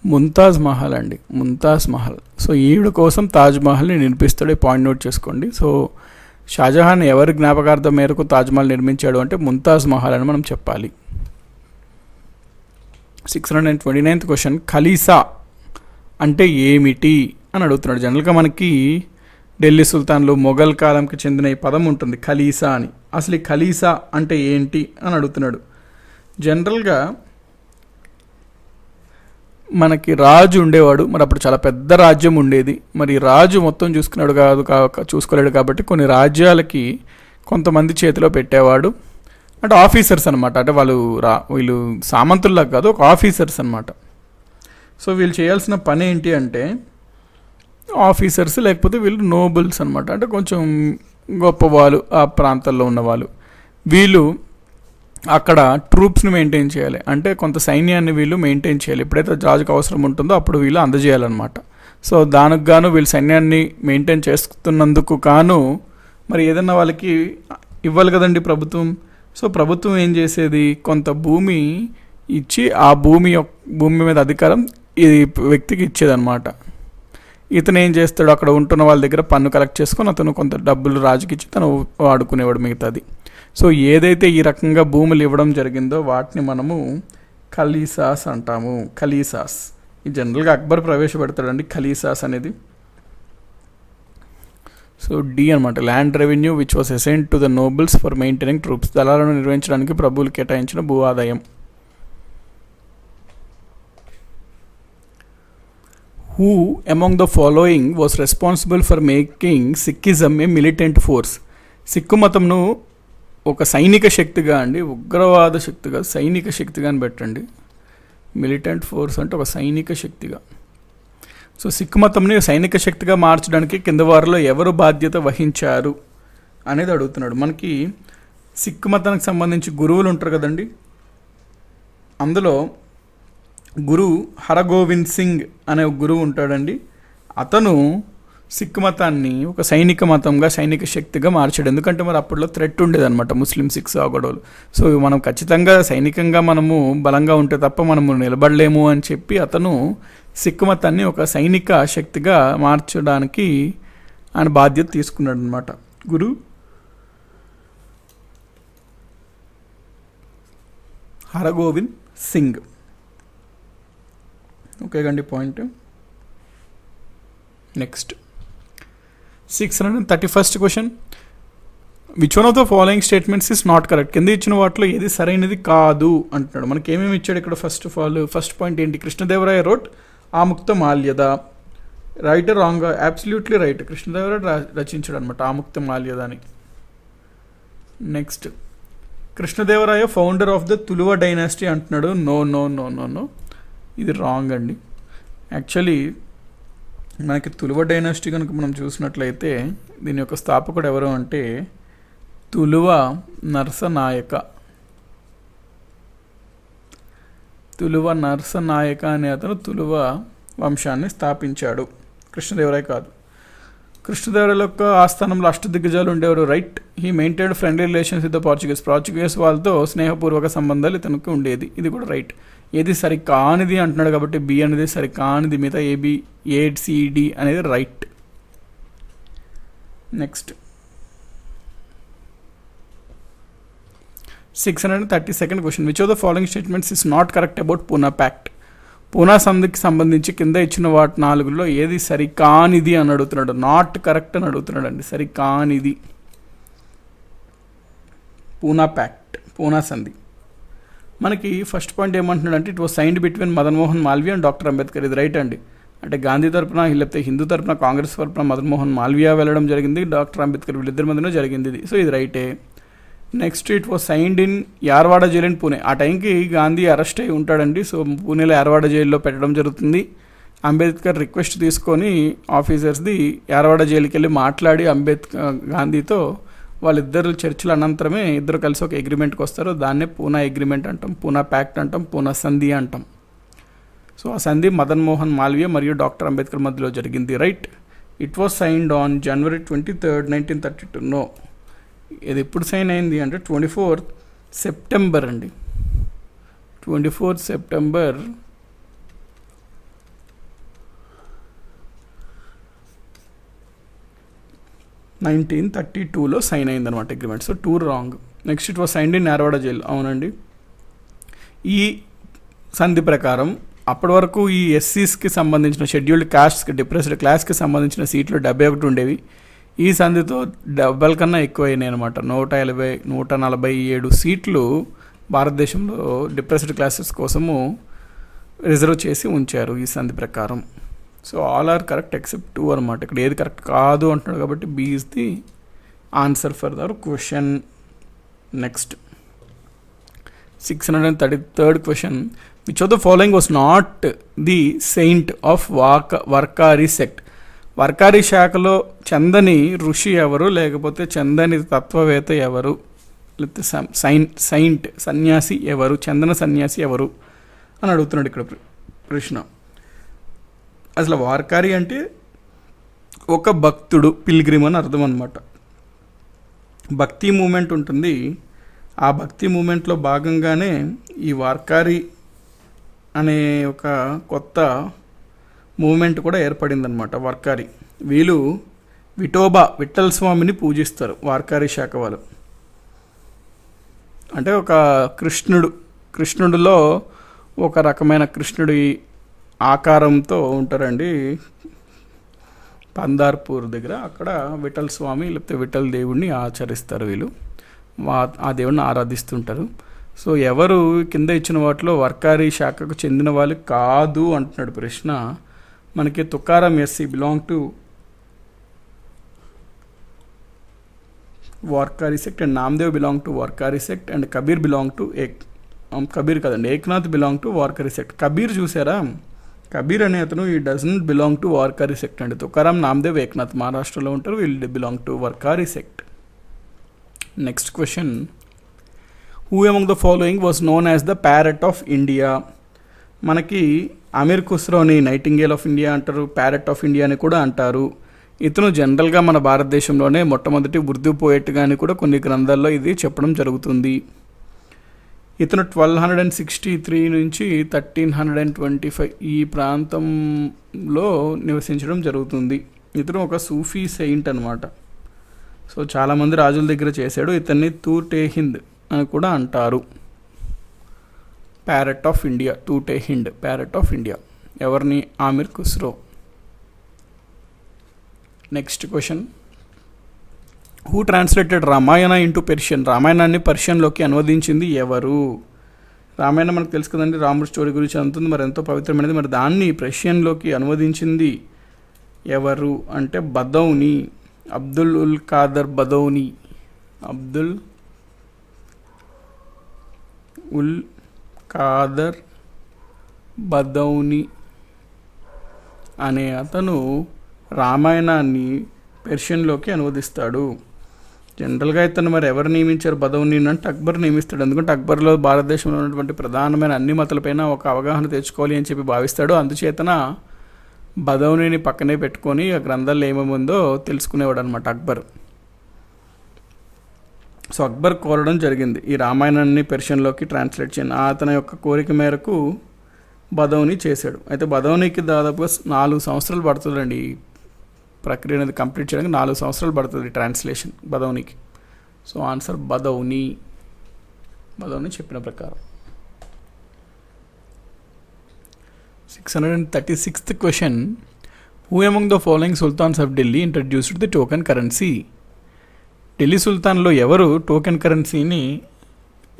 ముంతాజ్ మహల్ అండి, ముంతాజ్ మహల్. సో ఈవిడ కోసం తాజ్మహల్ని నిర్మిస్తాడు. ఈ పాయింట్ నోట్ చేసుకోండి. సో షాజహాన్ ఎవరి జ్ఞాపకార్థం మేరకు తాజ్మహల్ నిర్మించాడు అంటే ముంతాజ్ మహల్ అని మనం చెప్పాలి. 629th క్వశ్చన్, ఖలీసా అంటే ఏమిటి అని అడుగుతున్నాడు. జనరల్గా మనకి ఢిల్లీ సుల్తాన్లు మొఘల్ కాలంకి చెందిన ఈ పదం ఉంటుంది ఖలీసా అని. అసలు ఈ ఖలీసా అంటే ఏంటి అని అడుగుతున్నాడు. జనరల్గా మనకి రాజు ఉండేవాడు, మరి అప్పుడు చాలా పెద్ద రాజ్యం ఉండేది. మరి రాజు మొత్తం చూసుకోలేడు కాబట్టి కొన్ని రాజ్యాలకి కొంతమంది చేతిలో పెట్టేవాడు. అంటే ఆఫీసర్స్ అనమాట. అంటే వీళ్ళు సామంతుల్లా కాదు, ఒక ఆఫీసర్స్ అనమాట. సో వీళ్ళు చేయాల్సిన పని ఏంటి అంటే ఆఫీసర్స్ లేకపోతే వీళ్ళు నోబుల్స్ అనమాట. అంటే కొంచెం గొప్పవాళ్ళు, ఆ ప్రాంతాల్లో ఉన్నవాళ్ళు. వీళ్ళు అక్కడ ట్రూప్స్ని మెయింటైన్ చేయాలి. అంటే కొంత సైన్యాన్ని వీళ్ళు మెయింటైన్ చేయాలి. ఎప్పుడైతే రాజుకు అవసరం ఉంటుందో అప్పుడు వీళ్ళు అందజేయాలన్నమాట. సో దానికి గాను వీళ్ళు సైన్యాన్ని మెయింటైన్ చేస్తున్నందుకు గాను మరి ఏదన్నా వాళ్ళకి ఇవ్వాలి కదండి ప్రభుత్వం. సో ప్రభుత్వం ఏం చేసేది, కొంత భూమి ఇచ్చి ఆ భూమి మీద అధికారం ఈ వ్యక్తికి ఇచ్చేదన్నమాట. ఇతను ఏం చేస్తాడు, అక్కడ ఉంటున్న వాళ్ళ దగ్గర పన్ను కలెక్ట్ చేసుకొని అతను కొంత డబ్బులు రాజుకి ఇచ్చి తను వాడుకునేవాడు మిగతాది. సో ఏదైతే ఈ రకంగా భూములు ఇవ్వడం జరిగిందో వాటిని మనము ఖలీసాస్ అంటాము. ఖలీసాస్ ఈ జనరల్గా అక్బర్ ప్రవేశపెడతాడండి ఖలీసాస్ అనేది. సో డి అనమాట, land revenue which was assigned to the nobles for maintaining troops. దళాలను నిర్వహించడానికి ప్రభువులు కేటాయించిన భూ ఆదాయం. Who among the following was responsible for making Sikhism a militant force. Sikh మతంను ఒక సైనిక శక్తిగా అండి, ఉగ్రవాద శక్తిగా, సైనిక శక్తిగా అని పెట్టండి. మిలిటెంట్ ఫోర్స్ అంటే ఒక సైనిక శక్తిగా. సో సిక్కు మతంని సైనిక శక్తిగా మార్చడానికి కింద వారిలో ఎవరు బాధ్యత వహించారు అనేది అడుగుతున్నాడు. మనకి సిక్కు మతానికి సంబంధించి గురువులు ఉంటారు కదండి. అందులో గురు హరగోవింద్ సింగ్ అనే గురువు ఉంటాడండి. అతను సిక్ మతాన్ని ఒక సైనిక మతంగా, సైనిక శక్తిగా మార్చాడు. ఎందుకంటే మరి అప్పట్లో థ్రెట్ ఉండేదన్నమాట ముస్లిం సిక్స్ ఆ గొడవలు. సో మనం ఖచ్చితంగా సైనికంగా మనము బలంగా ఉంటే తప్ప మనము నిలబడలేము అని చెప్పి అతను సిక్ మతాన్ని ఒక సైనిక శక్తిగా మార్చడానికి ఆయన బాధ్యత తీసుకున్నాడు అనమాట. గురు హరగోవింద్ సింగ్. ఓకే కండి point. Next 631st question. Which one of the following statements is not correct? కింద ఇచ్చిన వాటిలో ఏది సరైనది కాదు అంటున్నాడు. మనకి ఏమేమి ఇచ్చాడు ఇక్కడ? ఫస్ట్ పాయింట్ ఏంటి? Krishnadevaraya wrote Amukta Malyada. Right wrong? Absolutely right. Krishnadevaraya రచించాడు అనమాట ఆముక్త మాల్యద అని. Next, Krishnadevaraya founder of the Tuluva dynasty అంటున్నాడు. No no no no no, ఇది రాంగ్ అండి. యాక్చువల్లీ మనకి తులువ డైనాసిటీ కనుక మనం చూసినట్లయితే దీని యొక్క స్థాపకుడు ఎవరు అంటే తులువ నరసనాయక. తులువ నరసనాయక అనే అతను తులువ వంశాన్ని స్థాపించాడు, కృష్ణదేవరాయ కాదు. కృష్ణదేవరాయ యొక్క ఆస్థానంలో అష్టదిగ్గజాలు ఉండేవారు. Right. He maintained friendly relations with the Portuguese వాళ్ళతో స్నేహపూర్వక సంబంధాలు ఇతనికి ఉండేది. ఇది కూడా రైట్. ఏది సరికానిది అంటున్నాడు కాబట్టి బి అనేది సరికానిది. మిగతా ఏబి, ఏసిడి అనేది right. Next 632nd question. Which of the following statements is not correct about Poona pact? Poona సంధికి సంబంధించి కింద ఇచ్చిన వాటి 4లో ఏది సరికానిది అని అడుగుతున్నాడు. నాట్ కరెక్ట్ అని అడుగుతున్నాడు అండి. సరికానిది పూనా ప్యాక్ట్, పూనా సంధి. మనకి ఫస్ట్ పాయింట్ ఏమంటున్నాడు అంటే it was signed between Madan Mohan Malviya and doctor Ambedkar. ఇది రైట్ అండి. అంటే గాంధీ తరపున, లేకపోతే హిందూ తరపున, కాంగ్రెస్ తరపున మదన్ మోహన్ మాల్వియా వెళ్ళడం జరిగింది, డాక్టర్ అంబేద్కర్ వీళ్ళిద్దరి మధ్యలో జరిగింది ఇది. సో ఇది రైటే. Next, it was signed in Yerwada jail in Pune. ఆ టైంకి గాంధీ అరెస్ట్ అయి ఉంటాడండి. సో పూణేలో యార్వాడ జైల్లో పెట్టడం జరుగుతుంది. అంబేద్కర్ రిక్వెస్ట్ తీసుకొని ఆఫీసర్స్ది యార్వాడ జైలుకి వెళ్ళి మాట్లాడి గాంధీతో వాళ్ళిద్దరు చర్చల అనంతరమే ఇద్దరు కలిసి ఒక అగ్రిమెంట్కి వస్తారు. దాన్నే పూనా అగ్రిమెంట్ అంటాం, పూనా ప్యాక్ట్ అంటాం, పూనా సంధి అంటాం. సో ఆ సంధి మదన్ మోహన్ మాల్వియా మరియు డాక్టర్ అంబేద్కర్ మధ్యలో జరిగింది. Right. It was signed on January 23rd, 1932. No, ఇది ఎప్పుడు సైన్ అయింది అంటే 24th సెప్టెంబర్ అండి. 24th సెప్టెంబర్ 1932లో సైన్ అయింది అనమాట agreement. So 2 wrong. Next, it was signed in Yerwada jail. అవునండి. ఈ సంధి ప్రకారం అప్పటి వరకు ఈ ఎస్సీస్కి సంబంధించిన షెడ్యూల్డ్ కాస్ట్స్కి, డిప్రెస్డ్ క్లాస్కి సంబంధించిన సీట్లు 71 ఉండేవి. ఈ సంధితో 70 కన్నా ఎక్కువ అయినాయి అనమాట. 147 సీట్లు భారతదేశంలో డిప్రెస్డ్ క్లాసెస్ కోసము రిజర్వ్ చేసి ఉంచారు ఈ సంధి ప్రకారం. So all are correct except 2 అనమాట. ఇక్కడ ఏది కరెక్ట్ కాదు అంటున్నాడు కాబట్టి B is the answer for the question. Next 633rd question. Which of the following was not the saint of Warkari sect? Warkari శాఖలో చందని ఋషి ఎవరు, లేకపోతే చందని తత్వవేత్త ఎవరు, లేకపోతే సైంట్ సన్యాసి ఎవరు, చందన సన్యాసి ఎవరు అని అడుగుతున్నాడు ఇక్కడ ప్రశ్న. అసలు వార్కారి అంటే ఒక భక్తుడు, పిల్గ్రిమ్ అని అర్థం అనమాట. భక్తి మూమెంట్ ఉంటుంది. ఆ భక్తి మూమెంట్లో భాగంగానే ఈ వార్కారి అనే ఒక కొత్త మూమెంట్ కూడా ఏర్పడిందనమాట. వార్కారి వీళ్ళు విఠల్ స్వామిని పూజిస్తారు వార్కారి శాఖ వాళ్ళు. అంటే ఒక కృష్ణుడిలో ఒక రకమైన కృష్ణుడి ఆకారంతో ఉంటారండి పందార్పూర్ దగ్గర. అక్కడ విఠల్ స్వామి లేకపోతే విఠల్ దేవుడిని ఆచరిస్తారు వీళ్ళు. ఆ దేవుడిని ఆరాధిస్తుంటారు. సో ఎవరు కింద ఇచ్చిన వాటిలో వర్కారీ శాఖకు చెందిన వాళ్ళు కాదు అంటున్నాడు ప్రశ్న. మనకి Tukaram is belong to Warkari sect and Namdev belong to Warkari sect and Kabir belong to Kabir కదండి, Eknath belong to Warkari sect. Kabir చూసారా, కబీర్ అనే అతను ఈ doesn't belong to Warkari sect అండి. తుకారాం, నామదేవ్, ఏక్నాథ్ మహారాష్ట్రలో ఉంటారు. వీళ్ళు belong to Warkari sect. Next question. Who among the following was known as the parrot of India? మనకి అమీర్ ఖుస్రోని నైటింగేల్ ఆఫ్ ఇండియా అంటారు, ప్యారెట్ ఆఫ్ ఇండియా అని కూడా అంటారు. ఇతను జనరల్గా మన భారతదేశంలోనే మొట్టమొదటి ఉర్దూ పోయెట్గా అని కూడా కొన్ని గ్రంథాల్లో ఇది చెప్పడం జరుగుతుంది. ఇతను 1263 నుంచి 1325 ఈ ప్రాంతంలో నివసించడం జరుగుతుంది. ఇతను ఒక సూఫీ సెయింట్ అనమాట. సో చాలామంది రాజుల దగ్గర చేశాడు. ఇతన్ని తూటే హింద్ అని కూడా అంటారు. Parrot of India, Tuti Hind, parrot of India. ఎవరిని? Amir Khusro. Next question, who translated Ramayana into Persian? రామాయణాన్ని పర్షియన్లోకి అనువదించింది ఎవరు? రామాయణం మనకు తెలుసు కదండి, రాముడి స్టోరీ గురించి అంటుంది, మరి ఎంతో పవిత్రమైనది. మరి దాన్ని పర్షియన్లోకి అనువదించింది ఎవరు అంటే బదౌని, అబ్దుల్ ఉల్ ఖాదర్ బదౌని. అబ్దుల్ ఉల్ ఖాదర్ బదౌని అనే అతను రామాయణాన్ని పెర్షియన్లోకి అనువదిస్తాడు. జనరల్గా ఇతను మరి ఎవరు నియమించారు బదౌని అంటే అక్బర్ నియమిస్తాడు. ఎందుకంటే అక్బర్లో భారతదేశంలో ఉన్నటువంటి ప్రధానమైన అన్ని మతాలపైన ఒక అవగాహన తెచ్చుకోవాలి అని చెప్పి భావిస్తాడు. అందుచేతన బదౌనిని పక్కనే పెట్టుకొని ఆ గ్రంథాల్లో ఏమేమి ఉందో తెలుసుకునేవాడు అనమాట అక్బర్. సో అక్బర్ కోరడం జరిగింది ఈ రామాయణాన్ని పెర్షియన్లోకి ట్రాన్స్లేట్ చేయను. అతని యొక్క కోరిక మేరకు బదౌని చేశాడు. అయితే బదౌనికి దాదాపుగా 4 సంవత్సరాలు పడుతుందండి ఈ ప్రక్రియ అనేది కంప్లీట్ చేయడానికి. 4 సంవత్సరాలు పడుతుంది ట్రాన్స్లేషన్ బదౌనికి. సో ఆన్సర్ బదౌని చెప్పిన ప్రకారం. 636th question, who among the following sultans of Delhi introduced the token currency? Delhi సుల్తాన్లో ఎవరు టోకెన్ కరెన్సీని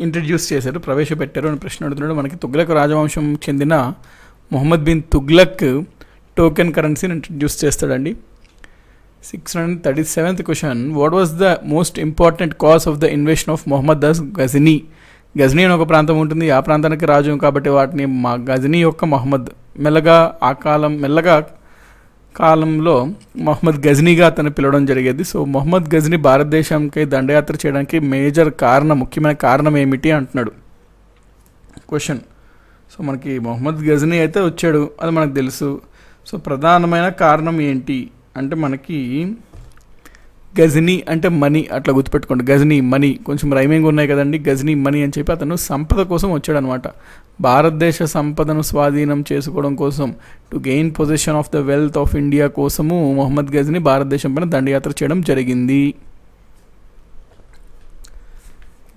ఇంట్రడ్యూస్ చేశారు, ప్రవేశపెట్టారు అని ప్రశ్న అడుగుతున్నాడు. మనకి తుగ్లక్ రాజవంశం చెందిన మొహమ్మద్ బిన్ తుగ్లక్ టోకెన్ కరెన్సీని ఇంట్రడ్యూస్ చేస్తాడండి. 637th question, what was the most important cause of the invasion of Mohammad దస్ గజనీ? గజనీ అని ఒక ప్రాంతం ఉంటుంది, ఆ ప్రాంతానికి రాజు కాబట్టి వాటిని గజనీ యొక్క మొహమ్మద్ మెల్లగా కాలంలో మొహమ్మద్ గజనీగా అతను పిలవడం జరిగేది. సో మొహమ్మద్ గజనీ భారతదేశంకి దండయాత్ర చేయడానికి ముఖ్యమైన కారణం ఏమిటి అంటున్నాడు క్వశ్చన్. సో మనకి మొహమ్మద్ గజనీ అయితే వచ్చాడు, అది మనకు తెలుసు. సో ప్రధానమైన కారణం ఏంటి అంటే మనకి గజనీ అంటే మనీ, అట్లా గుర్తుపెట్టుకోండి. గజనీ మనీ కొంచెం రైమింగ్ ఉన్నాయి కదండి, గజనీ మనీ అని చెప్పి అతను సంపద కోసం వచ్చాడనమాట. భారతదేశ సంపదను స్వాధీనం చేసుకోవడం కోసం, to gain position of the wealth of India కోసము మొహమ్మద్ గజనీ భారతదేశం పైన దండయాత్ర చేయడం జరిగింది.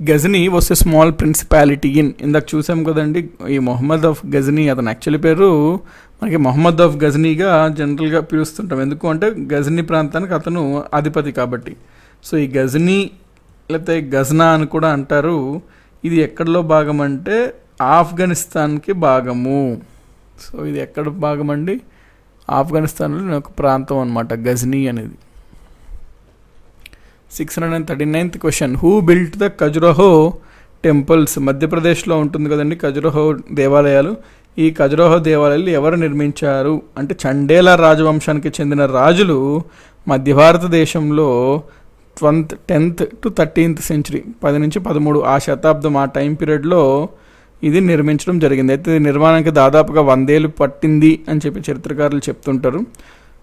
Ghazni was a small principality ఇందాక చూసాం కదండి. ఈ మొహమ్మద్ ఆఫ్ గజనీ అతను యాక్చువల్లీ పేరు మనకి మొహమ్మద్ ఆఫ్ గజనీగా జనరల్గా పిలుస్తుంటాం. ఎందుకు అంటే గజనీ ప్రాంతానికి అతను అధిపతి కాబట్టి. సో ఈ గజనీ లేకపోతే గజ్నా అని కూడా అంటారు. ఇది ఎక్కడలో భాగం అంటే ఆఫ్ఘనిస్తాన్కి భాగము. సో ఇది ఎక్కడ భాగం అండి? ఆఫ్ఘనిస్తాన్లో ఒక ప్రాంతం అనమాట గజనీ అనేది. 639th question, who built the Khajuraho temples? మధ్యప్రదేశ్లో ఉంటుంది కదండి ఖజురహో దేవాలయాలు. ఈ ఖజురహో దేవాలయాలు ఎవరు నిర్మించారు అంటే చండేల రాజవంశానికి చెందిన రాజులు మధ్య భారతదేశంలో 10th to 13th century 10 నుంచి 13 ఆ శతాబ్దం ఆ టైం పీరియడ్లో ఇది నిర్మించడం జరిగింది. అయితే ఇది నిర్మాణానికి దాదాపుగా 100 ఏళ్ళు పట్టింది అని చెప్పి చరిత్రకారులు చెప్తుంటారు.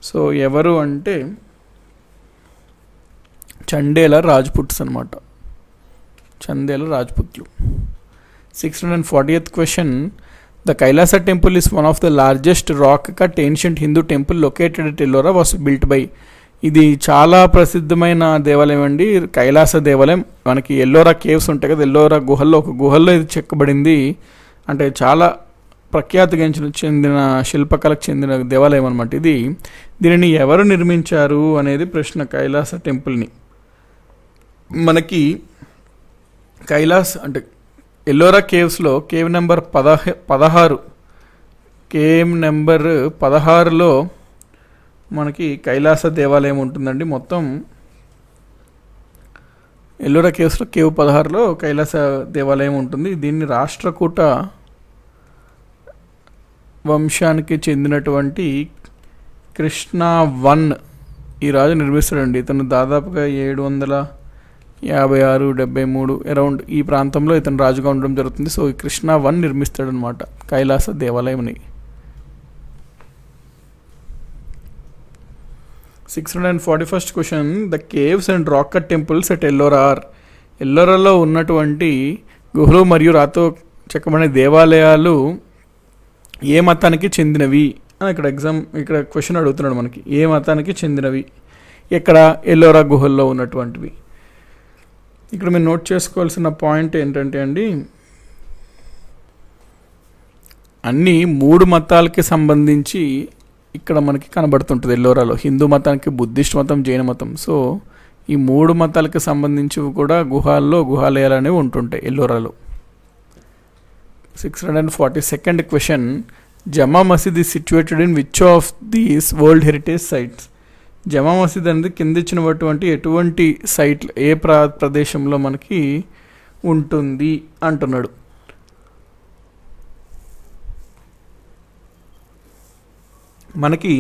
సో ఎవరు అంటే చండేల రాజ్పుట్స్ అనమాట, చందేల రాజ్పుత్లు. 640th question, the Kailasa temple is one of the largest rock cut ancient Hindu temple located at Ellora was built by. ఇది చాలా ప్రసిద్ధమైన దేవాలయం అండి, కైలాస దేవాలయం. మనకి ఎల్లోరా కేవ్స్ ఉంటాయి కదా, ఎల్లోరా ఒక గుహల్లో ఇది చెక్కబడింది. అంటే చాలా ప్రఖ్యాతిగా చెందిన శిల్పకళకు చెందిన దేవాలయం అనమాట ఇది. దీనిని ఎవరు నిర్మించారు అనేది ప్రశ్న. కైలాస టెంపుల్ని మనకి కైలాస్ అంటే ఎల్లోరా కేవ్స్లో కేవ్ నెంబర్ 16లో మనకి కైలాస దేవాలయం ఉంటుందండి. మొత్తం ఎల్లోరా కేవ్స్లో కేవ్ 16లో కైలాస దేవాలయం ఉంటుంది. దీన్ని రాష్ట్రకూట వంశానికి చెందినటువంటి కృష్ణా 1 ఈ రాజు నిర్మిస్తాడండి. ఇతను దాదాపుగా 756-73 అరౌండ్ ఈ ప్రాంతంలో ఇతను రాజుగా ఉండడం జరుగుతుంది. సో ఈ కృష్ణా 1 నిర్మిస్తాడనమాట కైలాస దేవాలయంని. 641st question, the caves and rock cut temples at Ellora. ఎల్లోరాలో ఉన్నటువంటి గుహలు మరియు రాతో చెక్కబడిన దేవాలయాలు ఏ మతానికి చెందినవి అని ఇక్కడ క్వశ్చన్ అడుగుతున్నాడు మనకి. ఏ మతానికి చెందినవి, ఎక్కడ? ఎల్లోరా గుహల్లో ఉన్నటువంటివి. ఇక్కడ మీరు నోట్ చేసుకోవాల్సిన పాయింట్ ఏంటంటే అండి, అన్నీ 3 మతాలకి సంబంధించి ఇక్కడ మనకి కనబడుతుంటుంది ఎల్లోరాలో. హిందూ మతానికి, బుద్ధిస్ట్ మతం, జైన మతం. సో ఈ 3 మతాలకి సంబంధించి కూడా గుహాలయాలు అనేవి ఉంటుంటాయి ఎల్లోరాలో. 642nd question, Jama Masjid is situated in which of these world heritage sites. Jama Masjid అనేది కింద ఇచ్చినటువంటి ఎటువంటి సైట్, ఏ ప్రదేశంలో మనకి ఉంటుంది అంటున్నాడు. మనకి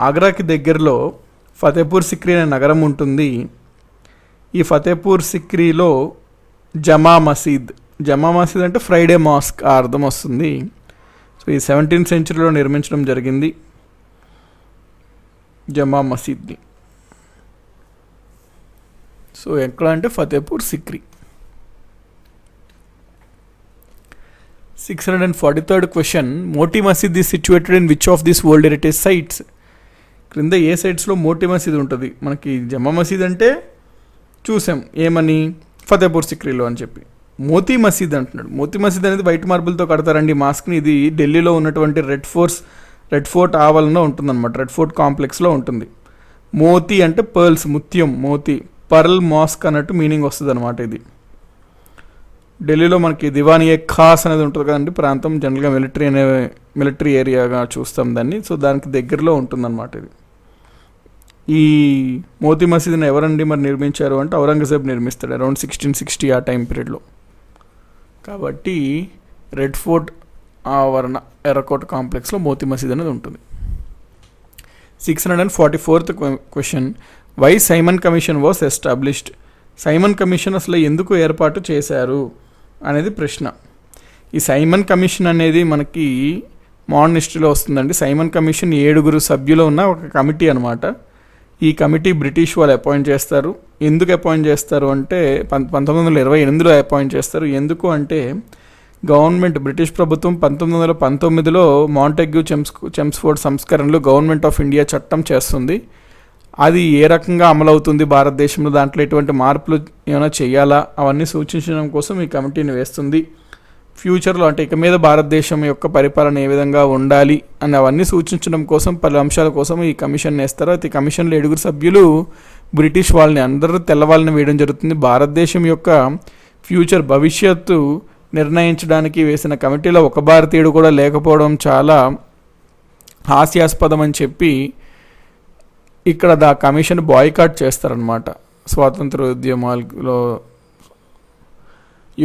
ఆగ్రాకి దగ్గరలో ఫతేపూర్ సిక్రీ అనే నగరం ఉంటుంది. ఈ ఫతేపూర్ సిక్రీలో జమా మసీద్ అంటే ఫ్రైడే మాస్క్ ఆ అర్థం వస్తుంది. సో ఈ 17th సెంచరీలో నిర్మించడం జరిగింది జమా మసీద్ని. సో ఎక్కడ అంటే Fatehpur Sikri. 643rd question, Moti Masjid is situated in which of this world heritage sites. క్రింద ఏ సైట్స్లో మోటీ మసీద్ ఉంటుంది? మనకి జమా మసీద్ అంటే చూసాం, ఏమని? ఫతేపూర్ సిక్రీలో అని చెప్పి. మోతీ మసీద్ అంటున్నాడు. మోతీ మసీద్ అనేది వైట్ మార్బుల్తో కడతారండి మాస్క్ని. ఇది ఢిల్లీలో ఉన్నటువంటి రెడ్ ఫోర్ట్ ఆవరణలో ఉంటుందన్నమాట. రెడ్ ఫోర్ట్ కాంప్లెక్స్లో ఉంటుంది. మోతీ అంటే పర్ల్స్, ముత్యం, మోతీ. పర్ల్ మాస్క్ అన్నట్టు మీనింగ్ వస్తుంది అనమాట. ఇది ఢిల్లీలో మనకి దివానీ ఏ ఖాస్ అనేది ఉంటుంది కదండి ప్రాంతం. జనరల్గా మిలిటరీ ఏరియాగా చూస్తాం దాన్ని. సో దానికి దగ్గరలో ఉంటుందన్నమాట ఇది. ఈ మోతీ మసీద్ని ఎవరండి మరి నిర్మించారు అంటే ఔరంగజేబ్ నిర్మిస్తాడు అరౌండ్ 1660 ఆ టైం పీరియడ్లో. కాబట్టి రెడ్ ఫోర్ట్ ఆవరణ ఎర్రకోట కాంప్లెక్స్లో మోతీ మసీద్ అనేది ఉంటుంది. 644th question, why Simon commission was established. Simon commission అసలు ఎందుకు ఏర్పాటు చేశారు అనేది ప్రశ్న. ఈ సైమన్ కమిషన్ అనేది మనకి మోడర్న్ హిస్టరీలో వస్తుందండి. సైమన్ కమిషన్ 7 సభ్యులు ఉన్న ఒక కమిటీ అనమాట. ఈ కమిటీ బ్రిటిష్ వాళ్ళు అపాయింట్ చేస్తారు. ఎందుకు అపాయింట్ చేస్తారు అంటే 1928లో అపాయింట్ చేస్తారు. ఎందుకు అంటే గవర్నమెంట్, బ్రిటిష్ ప్రభుత్వం 1919లో మాంటెగ్యూ చెమ్స్ఫోర్డ్ సంస్కరణలు గవర్నమెంట్ ఆఫ్ ఇండియా చట్టం చేస్తుంది. అది ఏ రకంగా అమలవుతుంది భారతదేశంలో, దాంట్లో ఎటువంటి మార్పులు ఏమైనా చేయాలా, అవన్నీ సూచించడం కోసం ఈ కమిటీని వేస్తుంది. ఫ్యూచర్లో అంటే ఇక మీద భారతదేశం యొక్క పరిపాలన ఏ విధంగా ఉండాలి అని అవన్నీ సూచించడం కోసం, పలు అంశాల కోసం ఈ కమిషన్ వేస్తారు. అయితే ఈ కమిషన్లో 7 సభ్యులు బ్రిటిష్ వాళ్ళని, అందరూ తెల్లవాళ్ళని వేయడం జరుగుతుంది. భారతదేశం యొక్క ఫ్యూచర్, భవిష్యత్తు నిర్ణయించడానికి వేసిన కమిటీలో ఒక భారతీయుడు కూడా లేకపోవడం చాలా హాస్యాస్పదం అని చెప్పి ఇక్కడ కమిషన్ బాయ్కాట్ చేస్తారనమాట స్వాతంత్ర ఉద్యమాల్లో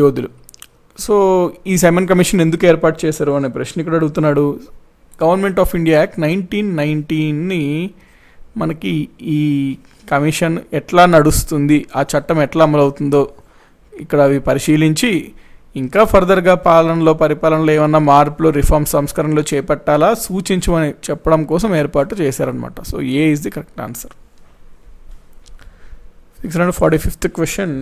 యోధులు. సో ఈ సైమన్ కమిషన్ ఎందుకు ఏర్పాటు చేశారు అనే ప్రశ్న ఇక్కడ అడుగుతున్నాడు. గవర్నమెంట్ ఆఫ్ ఇండియా యాక్ట్ 1919ని మనకి ఈ కమిషన్ ఎట్లా నడుస్తుంది, ఆ చట్టం ఎట్లా అమలవుతుందో ఇక్కడ అవి పరిశీలించి ఇంకా ఫర్దర్గా పరిపాలనలో ఏమన్నా మార్పులు, రిఫార్మ్, సంస్కరణలు చేపట్టాలా సూచించమని చెప్పడం కోసం ఏర్పాటు చేశారనమాట. So A is the correct answer. 645th question,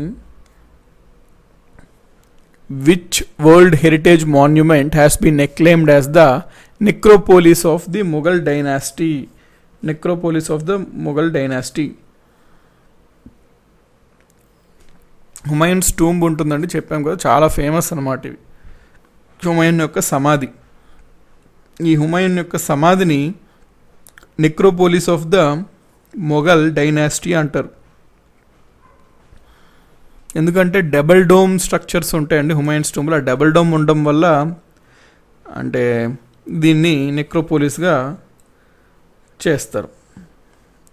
which world heritage monument has been acclaimed as the necropolis of the Mughal dynasty. Necropolis of the Mughal dynasty. Humayun's tomb ఉంటుందండి, చెప్పాం కదా, చాలా ఫేమస్ అన్నమాట ఇవి. హుమాయూన్ యొక్క సమాధి. ఈ హుమాయూన్ యొక్క సమాధిని necropolis of the Mughal dynasty అంటారు. ఎందుకంటే డబుల్ డోమ్ స్ట్రక్చర్స్ ఉంటాయండి హుమాయూన్స్ టూంబ్లో. ఆ డబుల్ డోమ్ ఉండడం వల్ల అంటే దీన్ని నెక్రోపోలిస్గా చేస్తారు.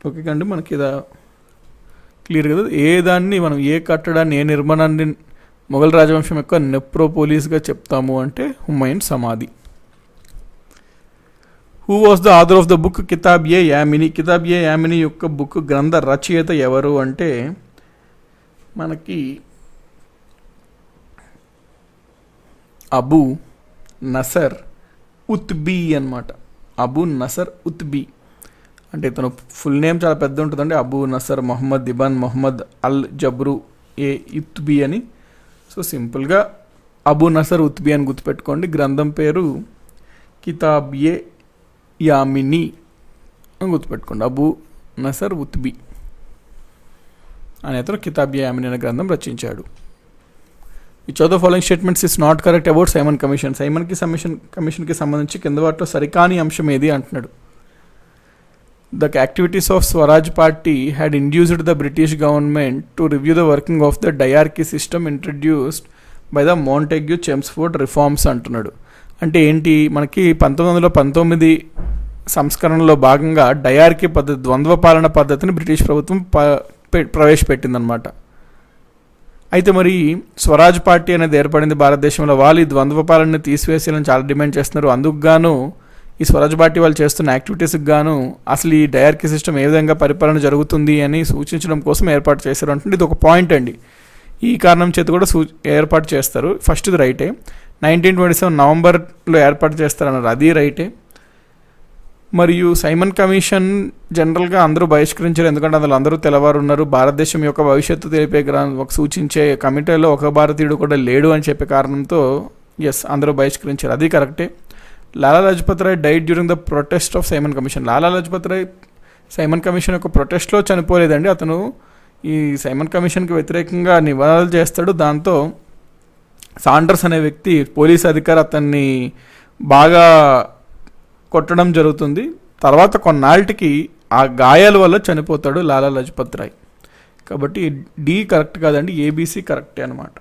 ఓకే కండి, మనకి ఇదా క్లియర్ కదా. ఏ దాన్ని మనం, ఏ కట్టడాన్ని, ఏ నిర్మాణాన్ని మొఘల్ రాజవంశం యొక్క నెక్రోపోలిస్గా చెప్తాము అంటే హుమాయూన్ సమాధి. Who was the author of the book Kitab e Yamini. Kitab e Yamini యొక్క బుక్ గ్రంథ రచయిత ఎవరు అంటే మనకి అబూ నసర్ ఉత్బీ అన్నమాట. అబూ నసర్ ఉత్బీ. అంటే ఇతను ఫుల్ నేమ్ చాలా పెద్ద ఉంటుందండి, అబూ నసర్ మొహమ్మద్ ఇబన్ మొహమ్మద్ అల్ జబ్రు ఏ ఉత్బీ అని. సో సింపుల్గా అబూ నసర్ ఉత్బీ అని గుర్తుపెట్టుకోండి. గ్రంథం పేరు కితాబ్-ఏ యామిని అని గుర్తుపెట్టుకోండి. అబూ నసర్ ఉత్బీ అనే అతను కితాబ్-ఏ యామిని అనే గ్రంథం రచించాడు. Which of the following statements is not correct about Simon commission. కమిషన్కి సంబంధించి కింద వాటిలో సరికాని అంశం ఏది అంటున్నాడు. The activities of Swaraj party had induced the British government to review the working of the dyarchy system introduced by the Montagu Chelmsford reforms అంటున్నాడు. అంటే ఏంటి, మనకి 1919 సంస్కరణలో భాగంగా డయార్కీ పద్ధతి, ద్వంద్వ పాలన పద్ధతిని బ్రిటిష్ ప్రభుత్వం ప్రవేశపెట్టిందనమాట. అయితే మరి స్వరాజ్ పార్టీ అనేది ఏర్పడింది భారతదేశంలో. వాళ్ళు ఈ ద్వంద్వ పాలనని తీసివేసేయాలని చాలా డిమాండ్ చేస్తున్నారు. అందుకు గాను ఈ స్వరాజ్ పార్టీ వాళ్ళు చేస్తున్న యాక్టివిటీస్కి గాను అసలు ఈ డయార్కీ సిస్టమ్ ఏ విధంగా పరిపాలన జరుగుతుంది అని సూచించడం కోసం ఏర్పాటు చేశారు అంటే ఇది ఒక పాయింట్ అండి. ఈ కారణం చేత కూడా ఏర్పాటు చేస్తారు. ఫస్ట్ ఇది రైటే. 1927 నవంబర్లో ఏర్పాటు చేస్తారన్నారు, అది రైటే. మరియు సైమన్ కమిషన్ జనరల్గా అందరూ బహిష్కరించారు, ఎందుకంటే అందులో అందరూ తెల్లవారు ఉన్నారు. భారతదేశం యొక్క భవిష్యత్తు తెలిపే ఒక సూచించే కమిటీలో ఒక భారతీయుడు కూడా లేడు అని చెప్పే కారణంతో అందరూ బహిష్కరించారు, అది కరెక్టే. Lala Lajpat Rai died during the protest of Simon commission. Lala Lajpat Rai Simon commission యొక్క ప్రొటెస్ట్లో చనిపోలేదండి. అతను ఈ సైమన్ కమిషన్కి వ్యతిరేకంగా నివాళులు చేస్తాడు. దాంతో సాండర్స్ అనే వ్యక్తి పోలీస్ అధికారి అతన్ని బాగా కొట్టడం జరుగుతుంది. తర్వాత కొన్నాళ్ళకి ఆ గాయాల వల్ల చనిపోతాడు లాలా లజపత్ రాయ్. కాబట్టి డి కరెక్ట్ కాదండి, ఏబీసీ కరెక్టే అనమాట.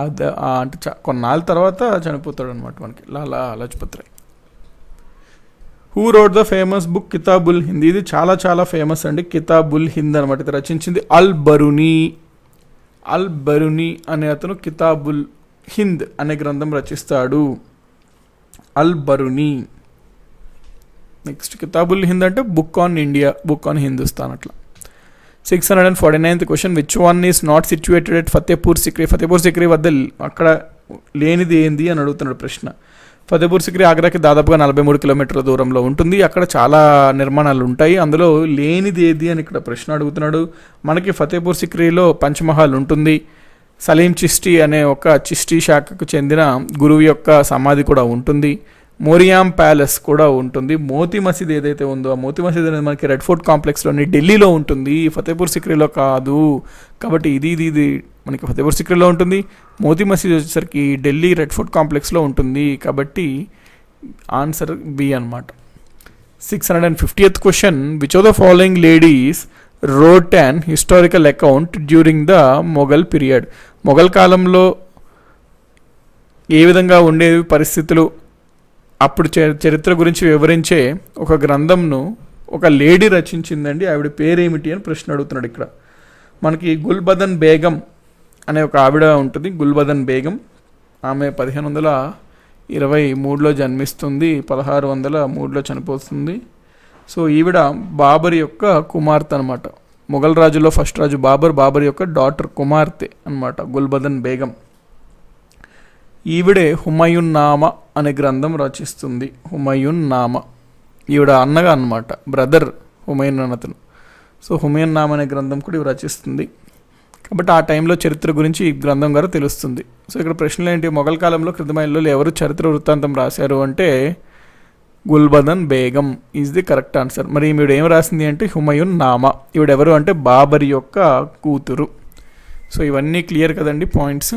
అంటే కొన్నాళ్ళ తర్వాత చనిపోతాడు అనమాట మనకి Lala Lajpat Rai. Who wrote the famous book Kitabul Hind. ఇది చాలా చాలా ఫేమస్ అండి, కితాబుల్ హింద్ అనమాట. ఇది రచించింది అల్ బరూని అనే అతను కితాబుల్ హింద్ అనే గ్రంథం రచిస్తాడు. అల్ బరూని. నెక్స్ట్ కితాబుల్ హింద్ అంటే book on India, book on Hindustan అట్లా. 649th question, which one is not situated at Fatehpur Sikri. Fatehpur Sikri వద్ద అక్కడ లేనిది ఏంది అని అడుగుతున్నాడు ప్రశ్న. ఫతేపూర్ సిక్రీ ఆగ్రాకి దాదాపుగా 43 కిలోమీటర్ల దూరంలో ఉంటుంది. అక్కడ చాలా నిర్మాణాలు ఉంటాయి, అందులో లేనిది ఏది అని ఇక్కడ ప్రశ్న అడుగుతున్నాడు. మనకి ఫతేపూర్ సిక్రీలో పంచమహల్ ఉంటుంది. సలీం చిష్టి అనే ఒక చిష్టి శాఖకు చెందిన గురువు యొక్క సమాధి కూడా ఉంటుంది. మోరియాం ప్యాలెస్ కూడా ఉంటుంది. మోతీ మసీద్ ఏదైతే ఉందో ఆ మోతీ మసీద్ అనేది మనకి రెడ్ ఫోర్ట్ కాంప్లెక్స్లోని ఢిల్లీలో ఉంటుంది, ఫతేపూర్ సిక్రీలో కాదు. కాబట్టి ఇది మనకి ఫతేపూర్ సిక్రీలో ఉంటుంది. మోతీ మసీద్ వచ్చేసరికి ఢిల్లీ రెడ్ ఫోర్ట్ కాంప్లెక్స్లో ఉంటుంది. కాబట్టి ఆన్సర్ బి అనమాట. 650th question, which of the following ladies wrote an historical account during the Mughal period. Mughal కాలంలో ఏ విధంగా ఉండేవి పరిస్థితులు, అప్పుడు చరిత్ర గురించి వివరించే ఒక గ్రంథంను ఒక లేడీ రచించిందండి. ఆవిడ పేరేమిటి అని ప్రశ్న అడుగుతున్నాడు ఇక్కడ. మనకి గుల్బదన్ బేగం అనే ఒక ఆవిడ ఉంటుంది. గుల్బదన్ బేగం ఆమె 1523లో జన్మిస్తుంది, 1603లో చనిపోతుంది. సో ఈవిడ బాబర్ యొక్క కుమార్తె అనమాట. మొఘల్ రాజులో ఫస్ట్ రాజు బాబర్ యొక్క డాటర్ కుమార్తె అనమాట గుల్బదన్ బేగం. ఈవిడే హుమయూన్ నామా అనే గ్రంథం రచిస్తుంది. హుమయూన్ నామా ఈవిడ అన్నగా అనమాట, బ్రదర్ హుమయూన్ అతను. సో హుమయూన్ నామా అనే గ్రంథం కూడా ఇవి రచిస్తుంది. కాబట్టి ఆ టైంలో చరిత్ర గురించి ఈ గ్రంథం గారు తెలుస్తుంది. సో ఇక్కడ ప్రశ్నలు ఏంటి, మొఘల్ కాలంలో కృతమైనలో ఎవరు చరిత్ర వృత్తాంతం రాశారు అంటే Gulbadan Begum is the correct answer. మరి ఈవిడ ఏం రాసింది అంటే హుమయూన్ నామా. ఈవిడెవరు అంటే బాబర్ యొక్క కూతురు. సో ఇవన్నీ క్లియర్ కదండి, పాయింట్స్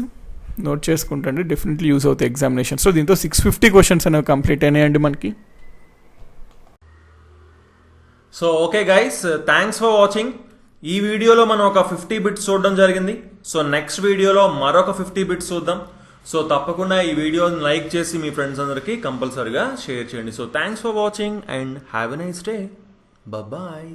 నోట్ చేసుకుంటండి, డెఫినెట్లీ యూజ్ అవుతాయి ఎగ్జామినేషన్. సో దీంతో 650 క్వశ్చన్స్ అనేవి కంప్లీట్ అయినాయండి మనకి. So okay guys, thanks for watching. ఈ వీడియోలో మనం ఒక 50 బిట్స్ చూడడం జరిగింది. సో నెక్స్ట్ వీడియోలో మరొక 50 బిట్స్ చూద్దాం. సో తప్పకుండా ఈ వీడియోని లైక్ చేసి మీ ఫ్రెండ్స్ అందరికీ కంపల్సరీగా షేర్ చేయండి. So thanks for watching and have a nice day. Bye.